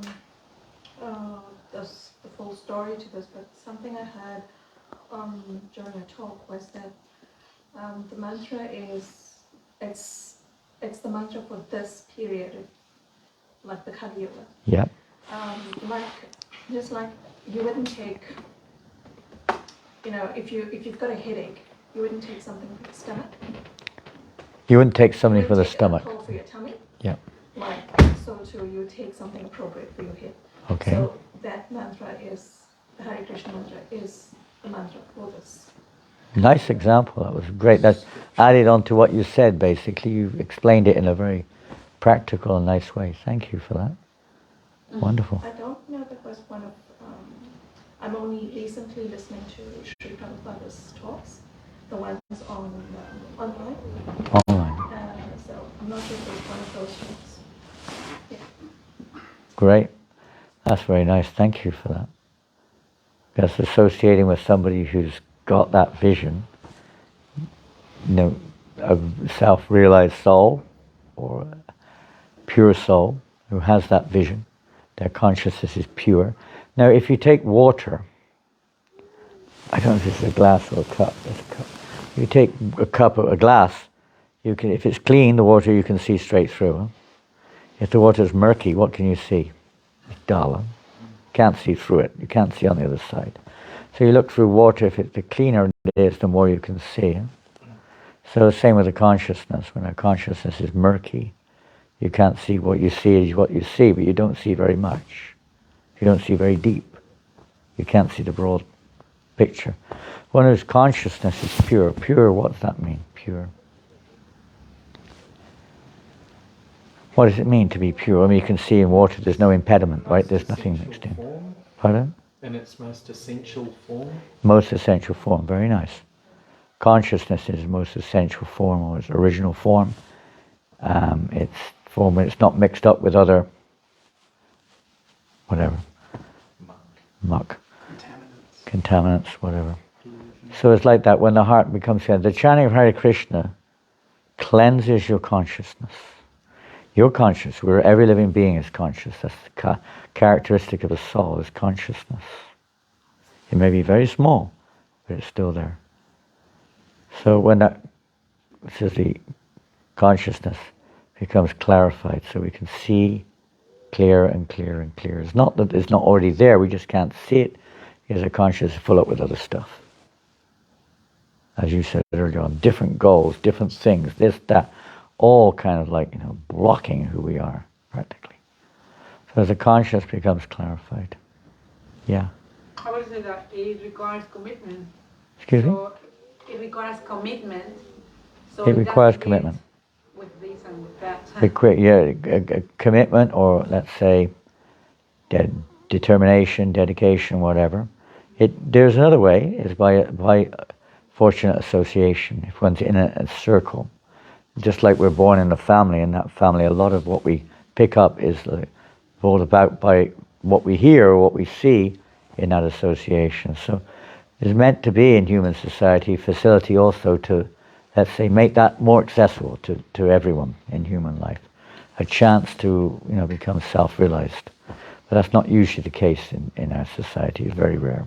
the full story to this, but something I had during a talk was that the mantra it's the mantra for this period, like the Kali Yuga. Yeah. Just like you wouldn't take, if you've got a headache, you wouldn't take something for the stomach. You wouldn't take something for the stomach. You wouldn't take a pill for your tummy. Yeah. So too, you take something appropriate for your head. Okay. So that mantra the Hare Krishna mantra is the mantra for this. Nice example. That was great. That added on to what you said, basically. You explained it in a very practical and nice way. Thank you for that. Wonderful. I don't know if it was one of, I'm only recently listening to Sri Prabhupada's talks, the ones on online. Online. So I'm not sure if it was one of those talks. Yeah. Great. That's very nice. Thank you for that. Because associating with somebody who's got that vision, a self-realized soul, or a pure soul who has that vision, their consciousness is pure. Now, if you take water, I don't know if it's a glass or a cup. It's a cup. If you take a cup or a glass, you can, if it's clean, the water you can see straight through. Huh? If the water is murky, what can you see? It's dull. Huh? You can't see through it. You can't see on the other side. So you look through water. If the cleaner it is, the more you can see. Huh? So the same with the consciousness. When our consciousness is murky, you can't see. What you see is what you see, but you don't see very much. You don't see very deep. You can't see the broad picture. One whose consciousness is pure. Pure, what does that mean? Pure. What does it mean to be pure? I mean, you can see in water there's no impediment, right? There's nothing mixed in. Pardon? In its most essential form? Most essential form, very nice. Consciousness is its most essential form, or its original form. It's not mixed up with other, whatever, muck, contaminants, whatever. So it's like that when the heart becomes clear. The chanting of Hare Krishna cleanses your consciousness. You're conscious. Every living being is conscious. That's the characteristic of a soul, is consciousness. It may be very small, but it's still there. So when the consciousness becomes clarified, so we can see clearer and clearer and clearer. It's not that it's not already there, we just can't see it because the consciousness is full up with other stuff. As you said earlier on, different goals, different things, this, that, all kind of like, blocking who we are, practically. So as the consciousness becomes clarified. Yeah. I would say that it requires commitment. Excuse me? So it requires commitment. So It requires commitment. With this and with that. A commitment, or let's say determination, dedication, whatever. There's another way, is by fortunate association. If one's in a circle, just like we're born in a family, in that family a lot of what we pick up is brought about by what we hear or what we see in that association. So it's meant to be in human society facility also to, let's say, make that more accessible to everyone in human life. A chance to become self-realized. But that's not usually the case in our society. It's very rare.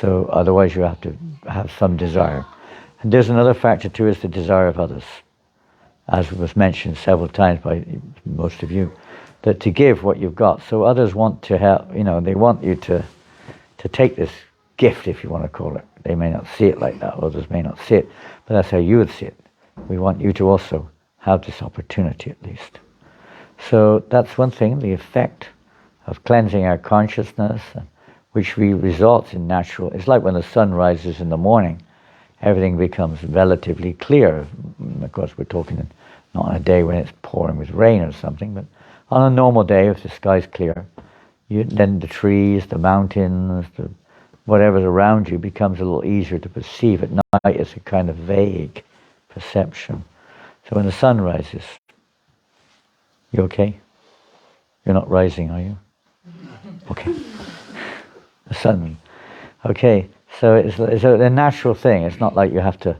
So otherwise you have to have some desire. And there's another factor too, is the desire of others. As was mentioned several times by most of you, that to give what you've got. So others want to help, they want you to take this gift, if you want to call it. They may not see it like that, others may not see it, but that's how you would see it. We want you to also have this opportunity at least. So that's one thing, the effect of cleansing our consciousness, which results in natural, it's like when the sun rises in the morning, everything becomes relatively clear. Of course, we're talking not on a day when it's pouring with rain or something, but on a normal day, if the sky's clear, then the trees, the mountains, whatever's around you becomes a little easier to perceive. At night, it's a kind of vague perception. So when the sun rises, you okay? You're not rising, are you? Okay. The sun. Okay. So it's a natural thing. It's not like you have to,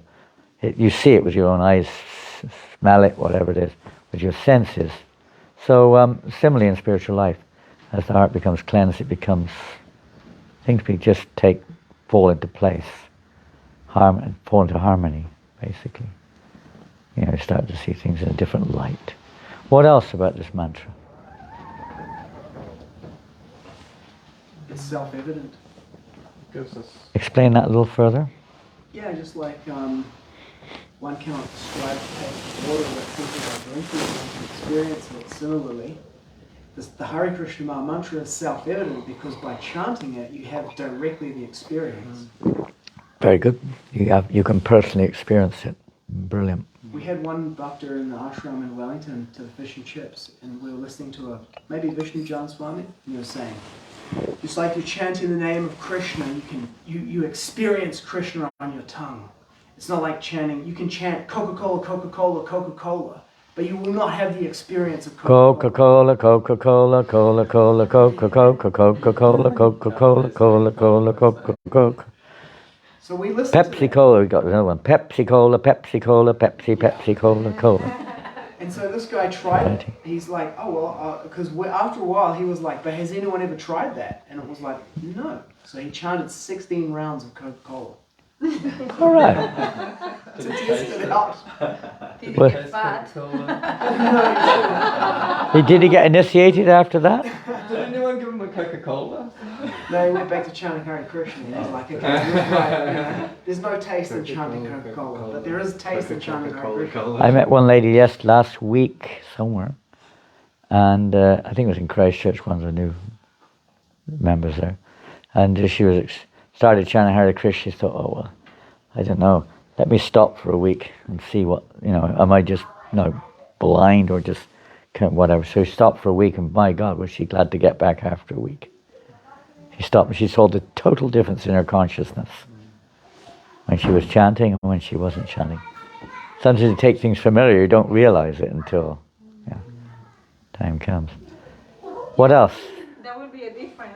you see it with your own eyes, smell it, whatever it is, with your senses. So similarly in spiritual life, as the heart becomes cleansed, things just fall into place, fall into harmony, basically. You start to see things in a different light. What else about this mantra? It's self-evident. Explain that a little further. Yeah, just like one cannot strive to take water that simply by drinking, one can experience it similarly. The Hare Krishna mantra is self-evident because by chanting it, you have directly the experience. Very good. You can personally experience it. Brilliant. We had one bhakta in the ashram in Wellington to the fish and chips, and we were listening to maybe Vishnu Jan Swami, and he was saying, just like you chant in the name of Krishna, you experience Krishna on your tongue. It's not like chanting, you can chant Coca-Cola, Coca-Cola, Coca-Cola, but you will not have the experience of Coca-Cola, Coca-Cola, Coca-Cola, Coca-Cola, Coca-Cola, Coca-Cola, Coca-Cola, Coca-Cola. So we listened Pepsi Cola, we got another one. Pepsi Cola, Pepsi Cola, Pepsi, Pepsi Cola, Cola. And so this guy tried it. He's like, oh well, because after a while he was like, but has anyone ever tried that? And it was like, no. So he chanted 16 rounds of Coca-Cola. All right. To test it out. Did he get fat? Did he get initiated after that? Did anyone give him a Coca-Cola? No, he went back to chanting Hare Krishna. He was like, okay, right, there's no taste in chanting Coca-Cola, but there is taste in chanting Hare Krishna. I met one lady last week somewhere, and I think it was in Christchurch, one of the new members there, and she started chanting Hare Krishna. She thought, oh well, I don't know, let me stop for a week and see what, am I just blind or just whatever. So she stopped for a week, and my God, was she glad to get back after a week. She stopped and she saw the total difference in her consciousness when she was chanting and when she wasn't chanting. sometimes you take things familiar, you don't realize it until time comes. What else? There will be a difference.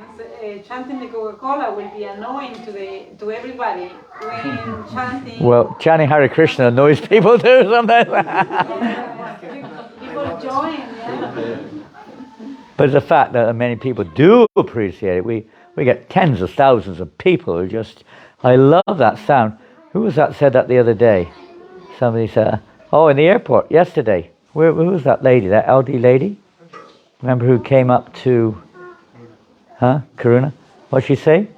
Chanting the Coca-Cola will be annoying to everybody when chanting. Well, chanting Hare Krishna annoys people too sometimes. People join, But it's the fact that many people do appreciate it. We get tens of thousands of people who just, I love that sound. Who was that said that the other day? Somebody said, in the airport yesterday. Who was that lady, that LD lady? Remember who came up to, Karuna? What'd she say?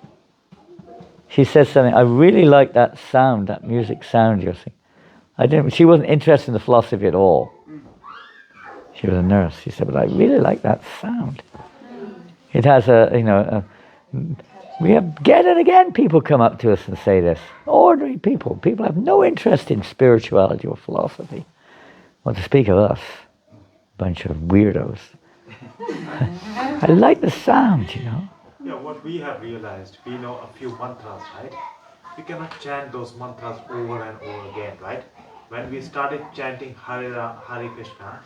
She said something, I really like that sound, that music sound you're singing. She wasn't interested in the philosophy at all. She was a nurse. She said, but I really like that sound. It has we have again and again people come up to us and say this. Ordinary people. People have no interest in spirituality or philosophy. Well, to speak of us, bunch of weirdos. I like the sound, Yeah, what we have realized, we know a few mantras, right? We cannot chant those mantras over and over again, right? When we started chanting Hare Krishna,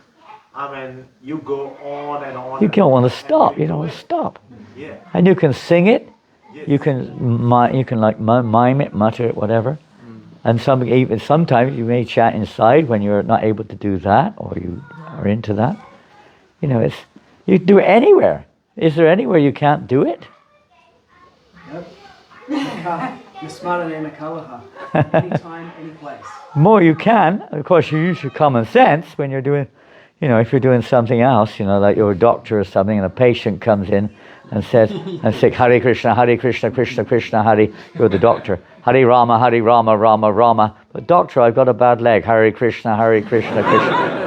you go on and on. You don't want to stop. You don't want to stop. Yeah. And you can sing it. Yes. You can like mime it, mutter it, whatever. And sometimes you may chant inside when you're not able to do that, or you are into that. You do it anywhere. Is there anywhere you can't do it? Yep. Anytime, any place. More you can. Of course, you use your common sense when you're doing, if you're doing something else, like you're a doctor or something, and a patient comes in and says, Hare Krishna, Krishna Krishna, Hare. You're the doctor. Hare Rama, Rama Rama. But doctor, I've got a bad leg. Hare Krishna, Krishna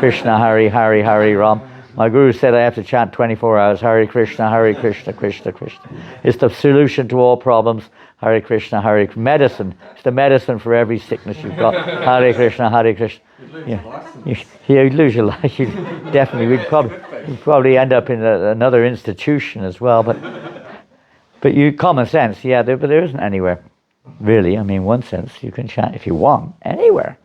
Krishna, Hare Ram. My guru said I have to chant 24 hours. Hare Krishna, Krishna Krishna. It's the solution to all problems. Hare Krishna, medicine. It's the medicine for every sickness you've got. Hare Krishna, Krishna. You'd lose your life. We'd probably end up in another institution as well. But common sense, but there isn't anywhere. Really, in one sense, you can chant if you want, anywhere.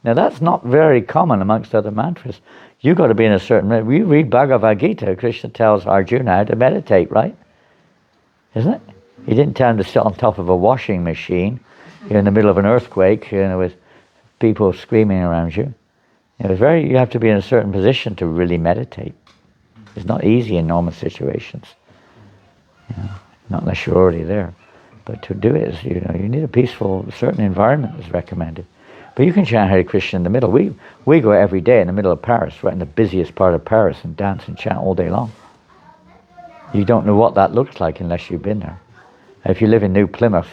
Now that's not very common amongst other mantras. You've got to be in a certain... We read Bhagavad Gita, Krishna tells Arjuna how to meditate, right? Isn't it? He didn't tell him to sit on top of a washing machine in the middle of an earthquake, with people screaming around you. You have to be in a certain position to really meditate. It's not easy in normal situations. Not unless you're already there. But to do it, you need a peaceful, certain environment is recommended. But you can chant Hare Krishna in the middle. We go every day in the middle of Paris, right in the busiest part of Paris, and dance and chant all day long. You don't know what that looks like unless you've been there. If you live in New Plymouth,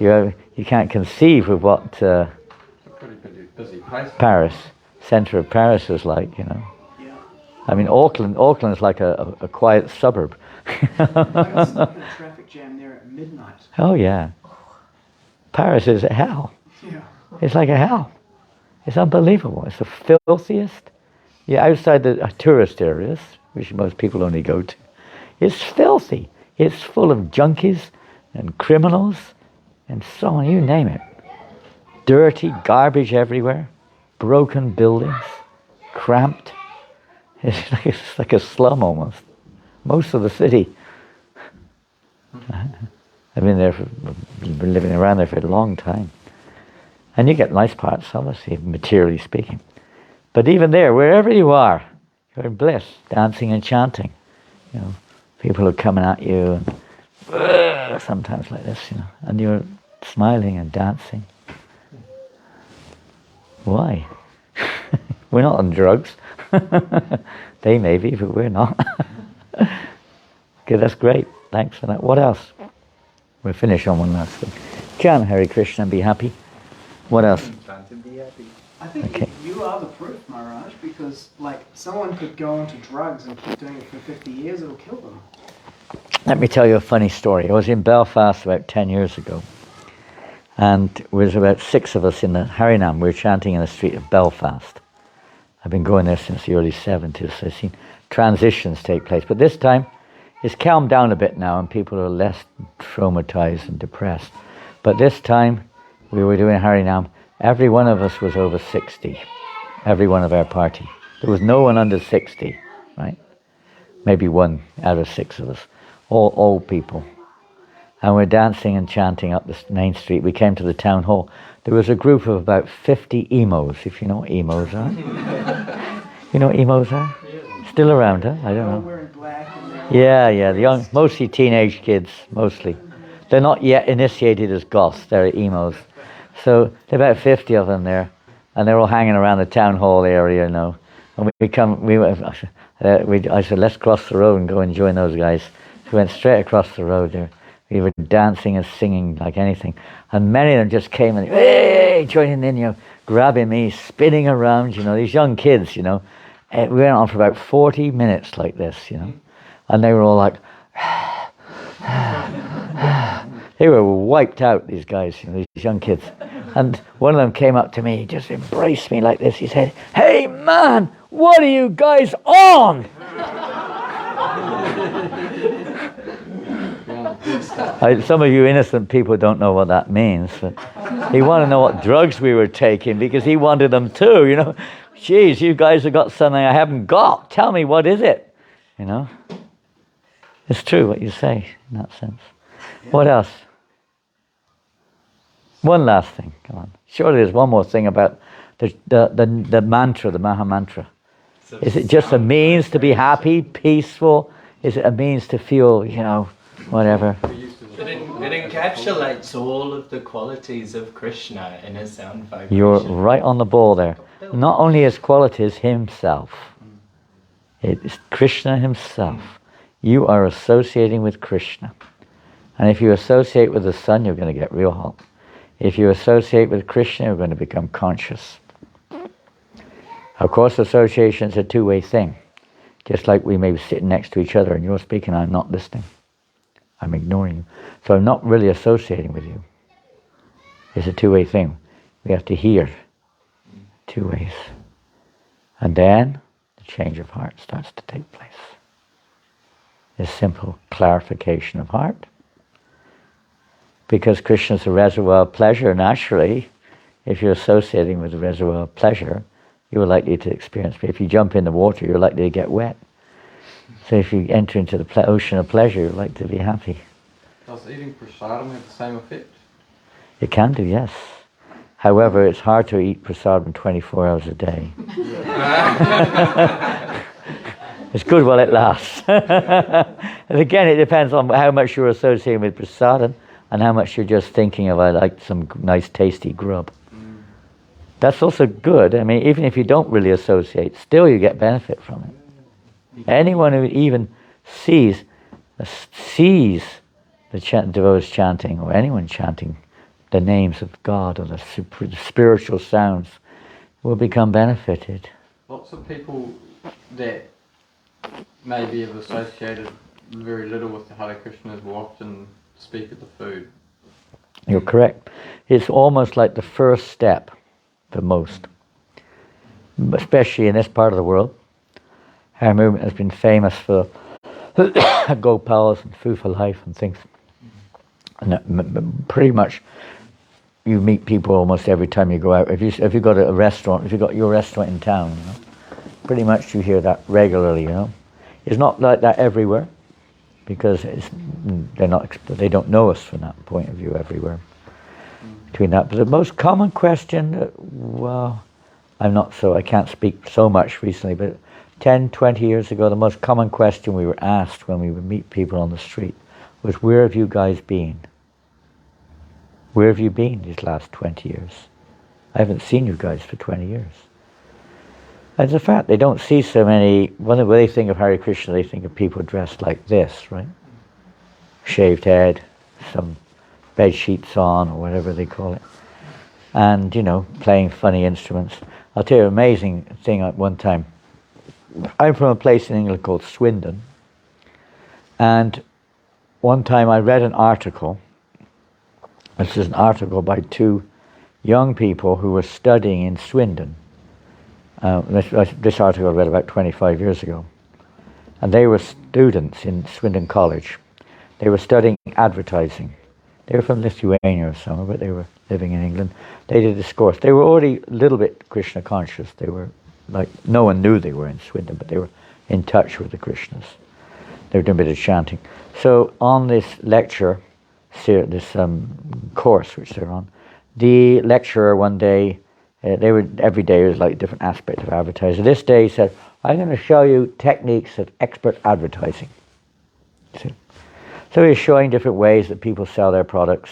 you can't conceive of what busy place. Paris, centre of Paris is like, Auckland's like a quiet suburb. I got stuck in a traffic jam there at midnight. Oh yeah. Paris is a hell. Yeah. It's like a hell. It's unbelievable. It's the filthiest. Outside the tourist areas, which most people only go to, it's filthy. It's full of junkies and criminals and so on, you name it. Dirty, garbage everywhere, broken buildings, cramped. It's like a slum almost. Most of the city. I've been living around there for a long time. And you get nice parts, obviously, materially speaking. But even there, wherever you are, you're in bliss, dancing and chanting. People are coming at you, and sometimes like this, and you're smiling and dancing. Why? We're not on drugs. They may be, but we're not. Okay, that's great. Thanks for that. What else? We'll finish on one last thing. Chant Hare Krishna and be happy. What else? I think you are the proof, Maharaj, because someone could go onto drugs and keep doing it for 50 years, it'll kill them. Let me tell you a funny story. I was in Belfast about 10 years ago, and there was about 6 of us in the Harinam. We were chanting in the street of Belfast. I've been going there since the early 70s, so I've seen transitions take place. But this time, it's calmed down a bit now, and people are less traumatized and depressed. But this time, we were doing Harinam. Every one of us was over 60. every one of our party. There was no one under 60, right? Maybe one out of 6 of us, all old people. And we're dancing and chanting up the main street. We came to the town hall. There was a group of about 50 emos, if you know what emos are. You know what emos are? Still around, huh? I don't know. Wearing black and Yeah, the young, mostly teenage kids, mostly. They're not yet initiated as goths, they're emos. So there are about 50 of them there, and they're all hanging around the town hall area, you know. And I said, let's cross the road and go and join those guys. So we went straight across the road there. We were dancing and singing like anything. And many of them just came and, hey, joining in, you know, grabbing me, spinning around, you know, these young kids, you know. We went on for about 40 minutes like this, you know. And they were all like, they were wiped out, these guys, you know, these young kids. And one of them came up to me, he just embraced me like this. He said, hey man, what are you guys on? Some of you innocent people don't know what that means. But he wanted to know what drugs we were taking because he wanted them too, you know. Geez, you guys have got something I haven't got. Tell me, what is it? You know. It's true what you say in that sense. What else? One last thing, come on. Surely there's one more thing about the mantra, the Maha Mantra. Is it just a means to be happy, peaceful? Is it a means to feel, you know, whatever? It encapsulates all of the qualities of Krishna in a sound vibration. You're right on the ball there. Not only his qualities, himself. It's Krishna himself. You are associating with Krishna. And if you associate with the sun, you're going to get real hot. If you associate with Krishna, you're going to become conscious. Of course, association is a two-way thing. Just like we may be sitting next to each other and you're speaking, I'm not listening. I'm ignoring you. So I'm not really associating with you. It's a two-way thing. We have to hear 2 ways. And then the change of heart starts to take place. A simple clarification of heart. Because Krishna is a reservoir of pleasure, naturally, if you're associating with the reservoir of pleasure, you're likely to experience. If you jump in the water, you're likely to get wet. So if you enter into the ocean of pleasure, you're likely to be happy. Does eating prasadam have the same effect? It can do, yes. However, it's hard to eat prasadam 24 hours a day. It's good while it lasts. And again, it depends on how much you're associating with prasadam and how much you're just thinking of, I like some nice tasty grub. That's also good. I mean, even if you don't really associate, still you get benefit from it. Anyone who even sees the devotees chanting, or anyone chanting the names of God or the spiritual sounds, will become benefited. Lots of people that maybe have associated very little with the Hare Krishnas will often speak of the food. You're correct. It's almost like the first step for most, especially in this part of the world. Our movement has been famous for Gopals and Food for Life and things. And pretty much you meet people almost every time you go out. If you go to a restaurant, if you've got your restaurant in town, you know, pretty much you hear that regularly, you know. It's not like that everywhere, because they don't know us from that point of view everywhere. Between that, but the most common question, well, I can't speak so much recently, but 10, 20 years ago, the most common question we were asked when we would meet people on the street was, where have you guys been? Where have you been these last 20 years? I haven't seen you guys for 20 years. As a fact, they don't see so many. When they think of Hare Krishna, they think of people dressed like this, right? Shaved head, some bed sheets on, or whatever they call it. And, you know, playing funny instruments. I'll tell you an amazing thing at one time. I'm from a place in England called Swindon. And one time I read an article. This is an article by 2 young people who were studying in Swindon. This article I read about 25 years ago. And they were students in Swindon College. They were studying advertising. They were from Lithuania or somewhere, but they were living in England. They did a discourse. They were already a little bit Krishna conscious. They were like, no one knew they were in Swindon, but they were in touch with the Krishnas. They were doing a bit of chanting. So on this lecture, this course which they're on, the lecturer one day, every day was like different aspects of advertising. This day he said, I'm going to show you techniques of expert advertising. See? So he's showing different ways that people sell their products.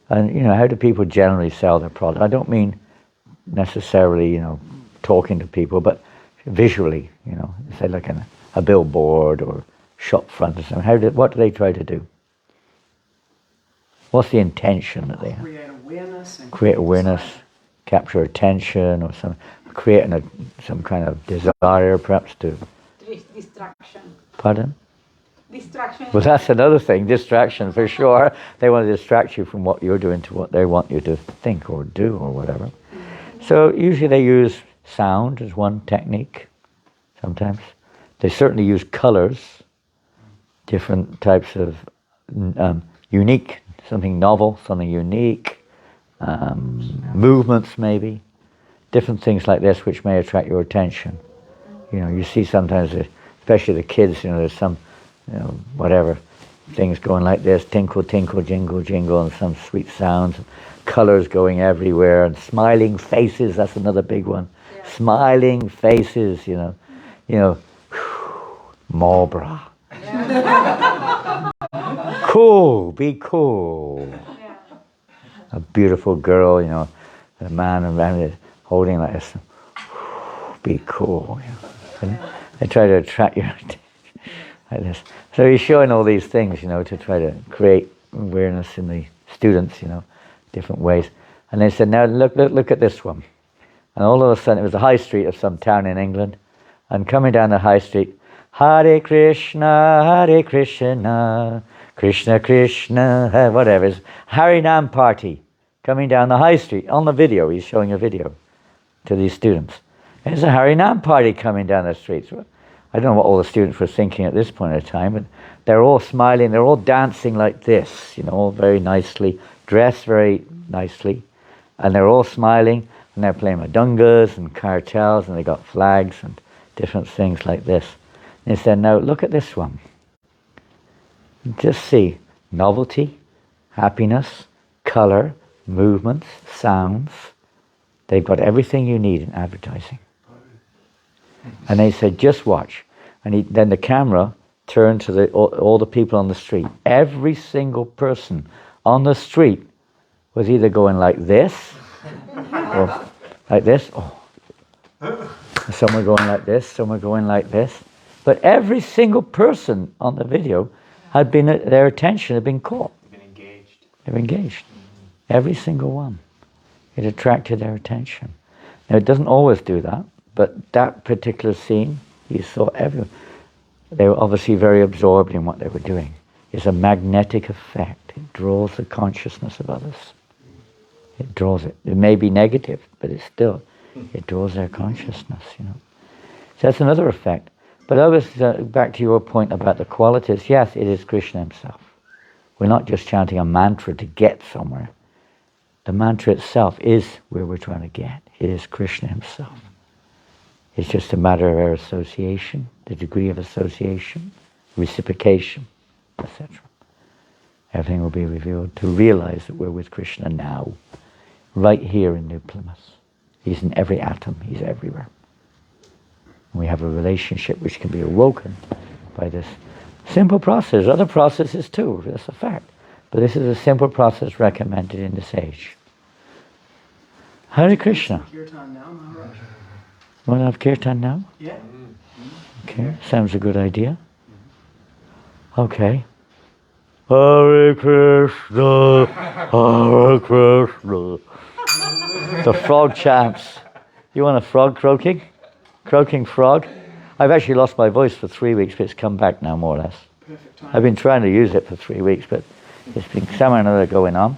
And, how do people generally sell their product? I don't mean necessarily, talking to people, but visually, say like a billboard or shop front or something. What do they try to do? What's the intention that they have? Create awareness, capture attention, or create some kind of desire, perhaps to... Distraction. Pardon? Distraction. Well, that's another thing, distraction for sure. They want to distract you from what you're doing to what they want you to think or do or whatever. So usually they use sound as one technique, sometimes. They certainly use colors, different types of unique, something novel, something unique, movements maybe, different things like this which may attract your attention. You see sometimes, especially the kids, there's some, whatever, things going like this, tinkle, tinkle, jingle, jingle, and some sweet sounds, colors going everywhere, and smiling faces, that's another big one. Yeah. Smiling faces, Marlborough. Yeah. Cool, be cool. Yeah. A beautiful girl, a man around it holding like this. Be cool. They try to attract your attention like this. So he's showing all these things, to try to create awareness in the students, different ways. And they said, now look at this one. And all of a sudden, it was the high street of some town in England. And coming down the high street, Hare Krishna, Krishna Krishna, whatever. It's Harinam party coming down the high street. On the video, he's showing a video to these students. There's a Harinam party coming down the streets. I don't know what all the students were thinking at this point in time, but they're all smiling, they're all dancing like this, all very nicely, dressed very nicely, and they're all smiling, and they're playing madungas and cartels, and they got flags and different things like this. And he said, now look at this one. Just see novelty, happiness, color, movements, sounds. They've got everything you need in advertising. And they said, just watch. And then the camera turned to all the people on the street. Every single person on the street was either going like this, or like this, some were going like this, some were going like this. But every single person on the video had been, their attention had been caught. They were engaged. Every single one. It attracted their attention. Now it doesn't always do that, but that particular scene, you saw everyone. They were obviously very absorbed in what they were doing. It's a magnetic effect. It draws the consciousness of others. It draws it. It may be negative, but it draws their consciousness, So that's another effect. But back to your point about the qualities, yes, it is Krishna himself. We're not just chanting a mantra to get somewhere. The mantra itself is where we're trying to get. It is Krishna himself. It's just a matter of our association, the degree of association, reciprocation, etc. Everything will be revealed to realize that we're with Krishna now, right here in New Plymouth. He's in every atom, he's everywhere. We have a relationship which can be awoken by this simple process. Other processes too, that's a fact. But this is a simple process recommended in this age. Hare Krishna. Kirtan now, Maharaj. Want to have kirtan now? Yeah. Okay, sounds a good idea. Okay. Hare Krishna, Hare Krishna. The frog chants. You want a frog croaking? Croaking frog? I've actually lost my voice for 3 weeks, but it's come back now, more or less. I've been trying to use it for 3 weeks, but it's been some or another going on.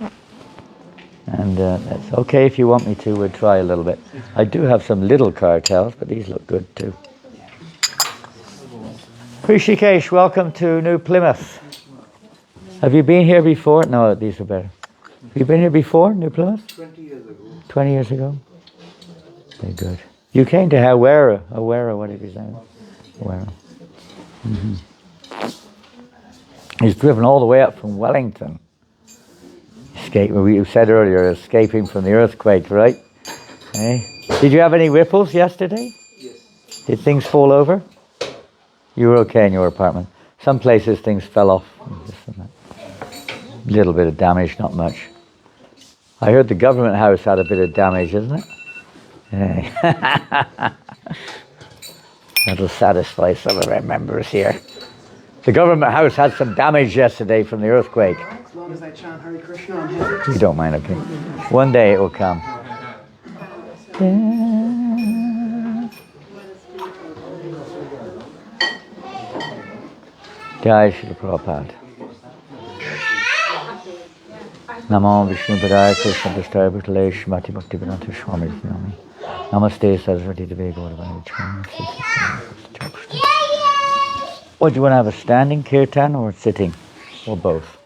And that's okay if you want me to, we'll try a little bit. I do have some little cartels, but these look good too. Hrishikesh, welcome to New Plymouth. Have you been here before? No, these are better. Have you been here before, New Plymouth? 20 years ago. 20 years ago? Very good. You came to Hawera, what did you say? Hawera. Mm-hmm. He's driven all the way up from Wellington. We said earlier, escaping from the earthquake, right? Eh? Did you have any ripples yesterday? Yes. Did things fall over? You were okay in your apartment. Some places things fell off. A little bit of damage, not much. I heard the government house had a bit of damage, isn't it? Yeah. That'll satisfy some of our members here. The government house had some damage yesterday from the earthquake. As long as they chant Hare Krishna, I'm happy. You don't mind, okay? One day it will come. Jai Shri Prabhupada. Namo Vishnu Padaya Krishna Prasthaya Bhutale Shrimati Bhakti Vedanta Swami Nami. Namaste Saraswati Deve Gauravani Chami. What, do you want to have a standing kirtan or sitting? Or both?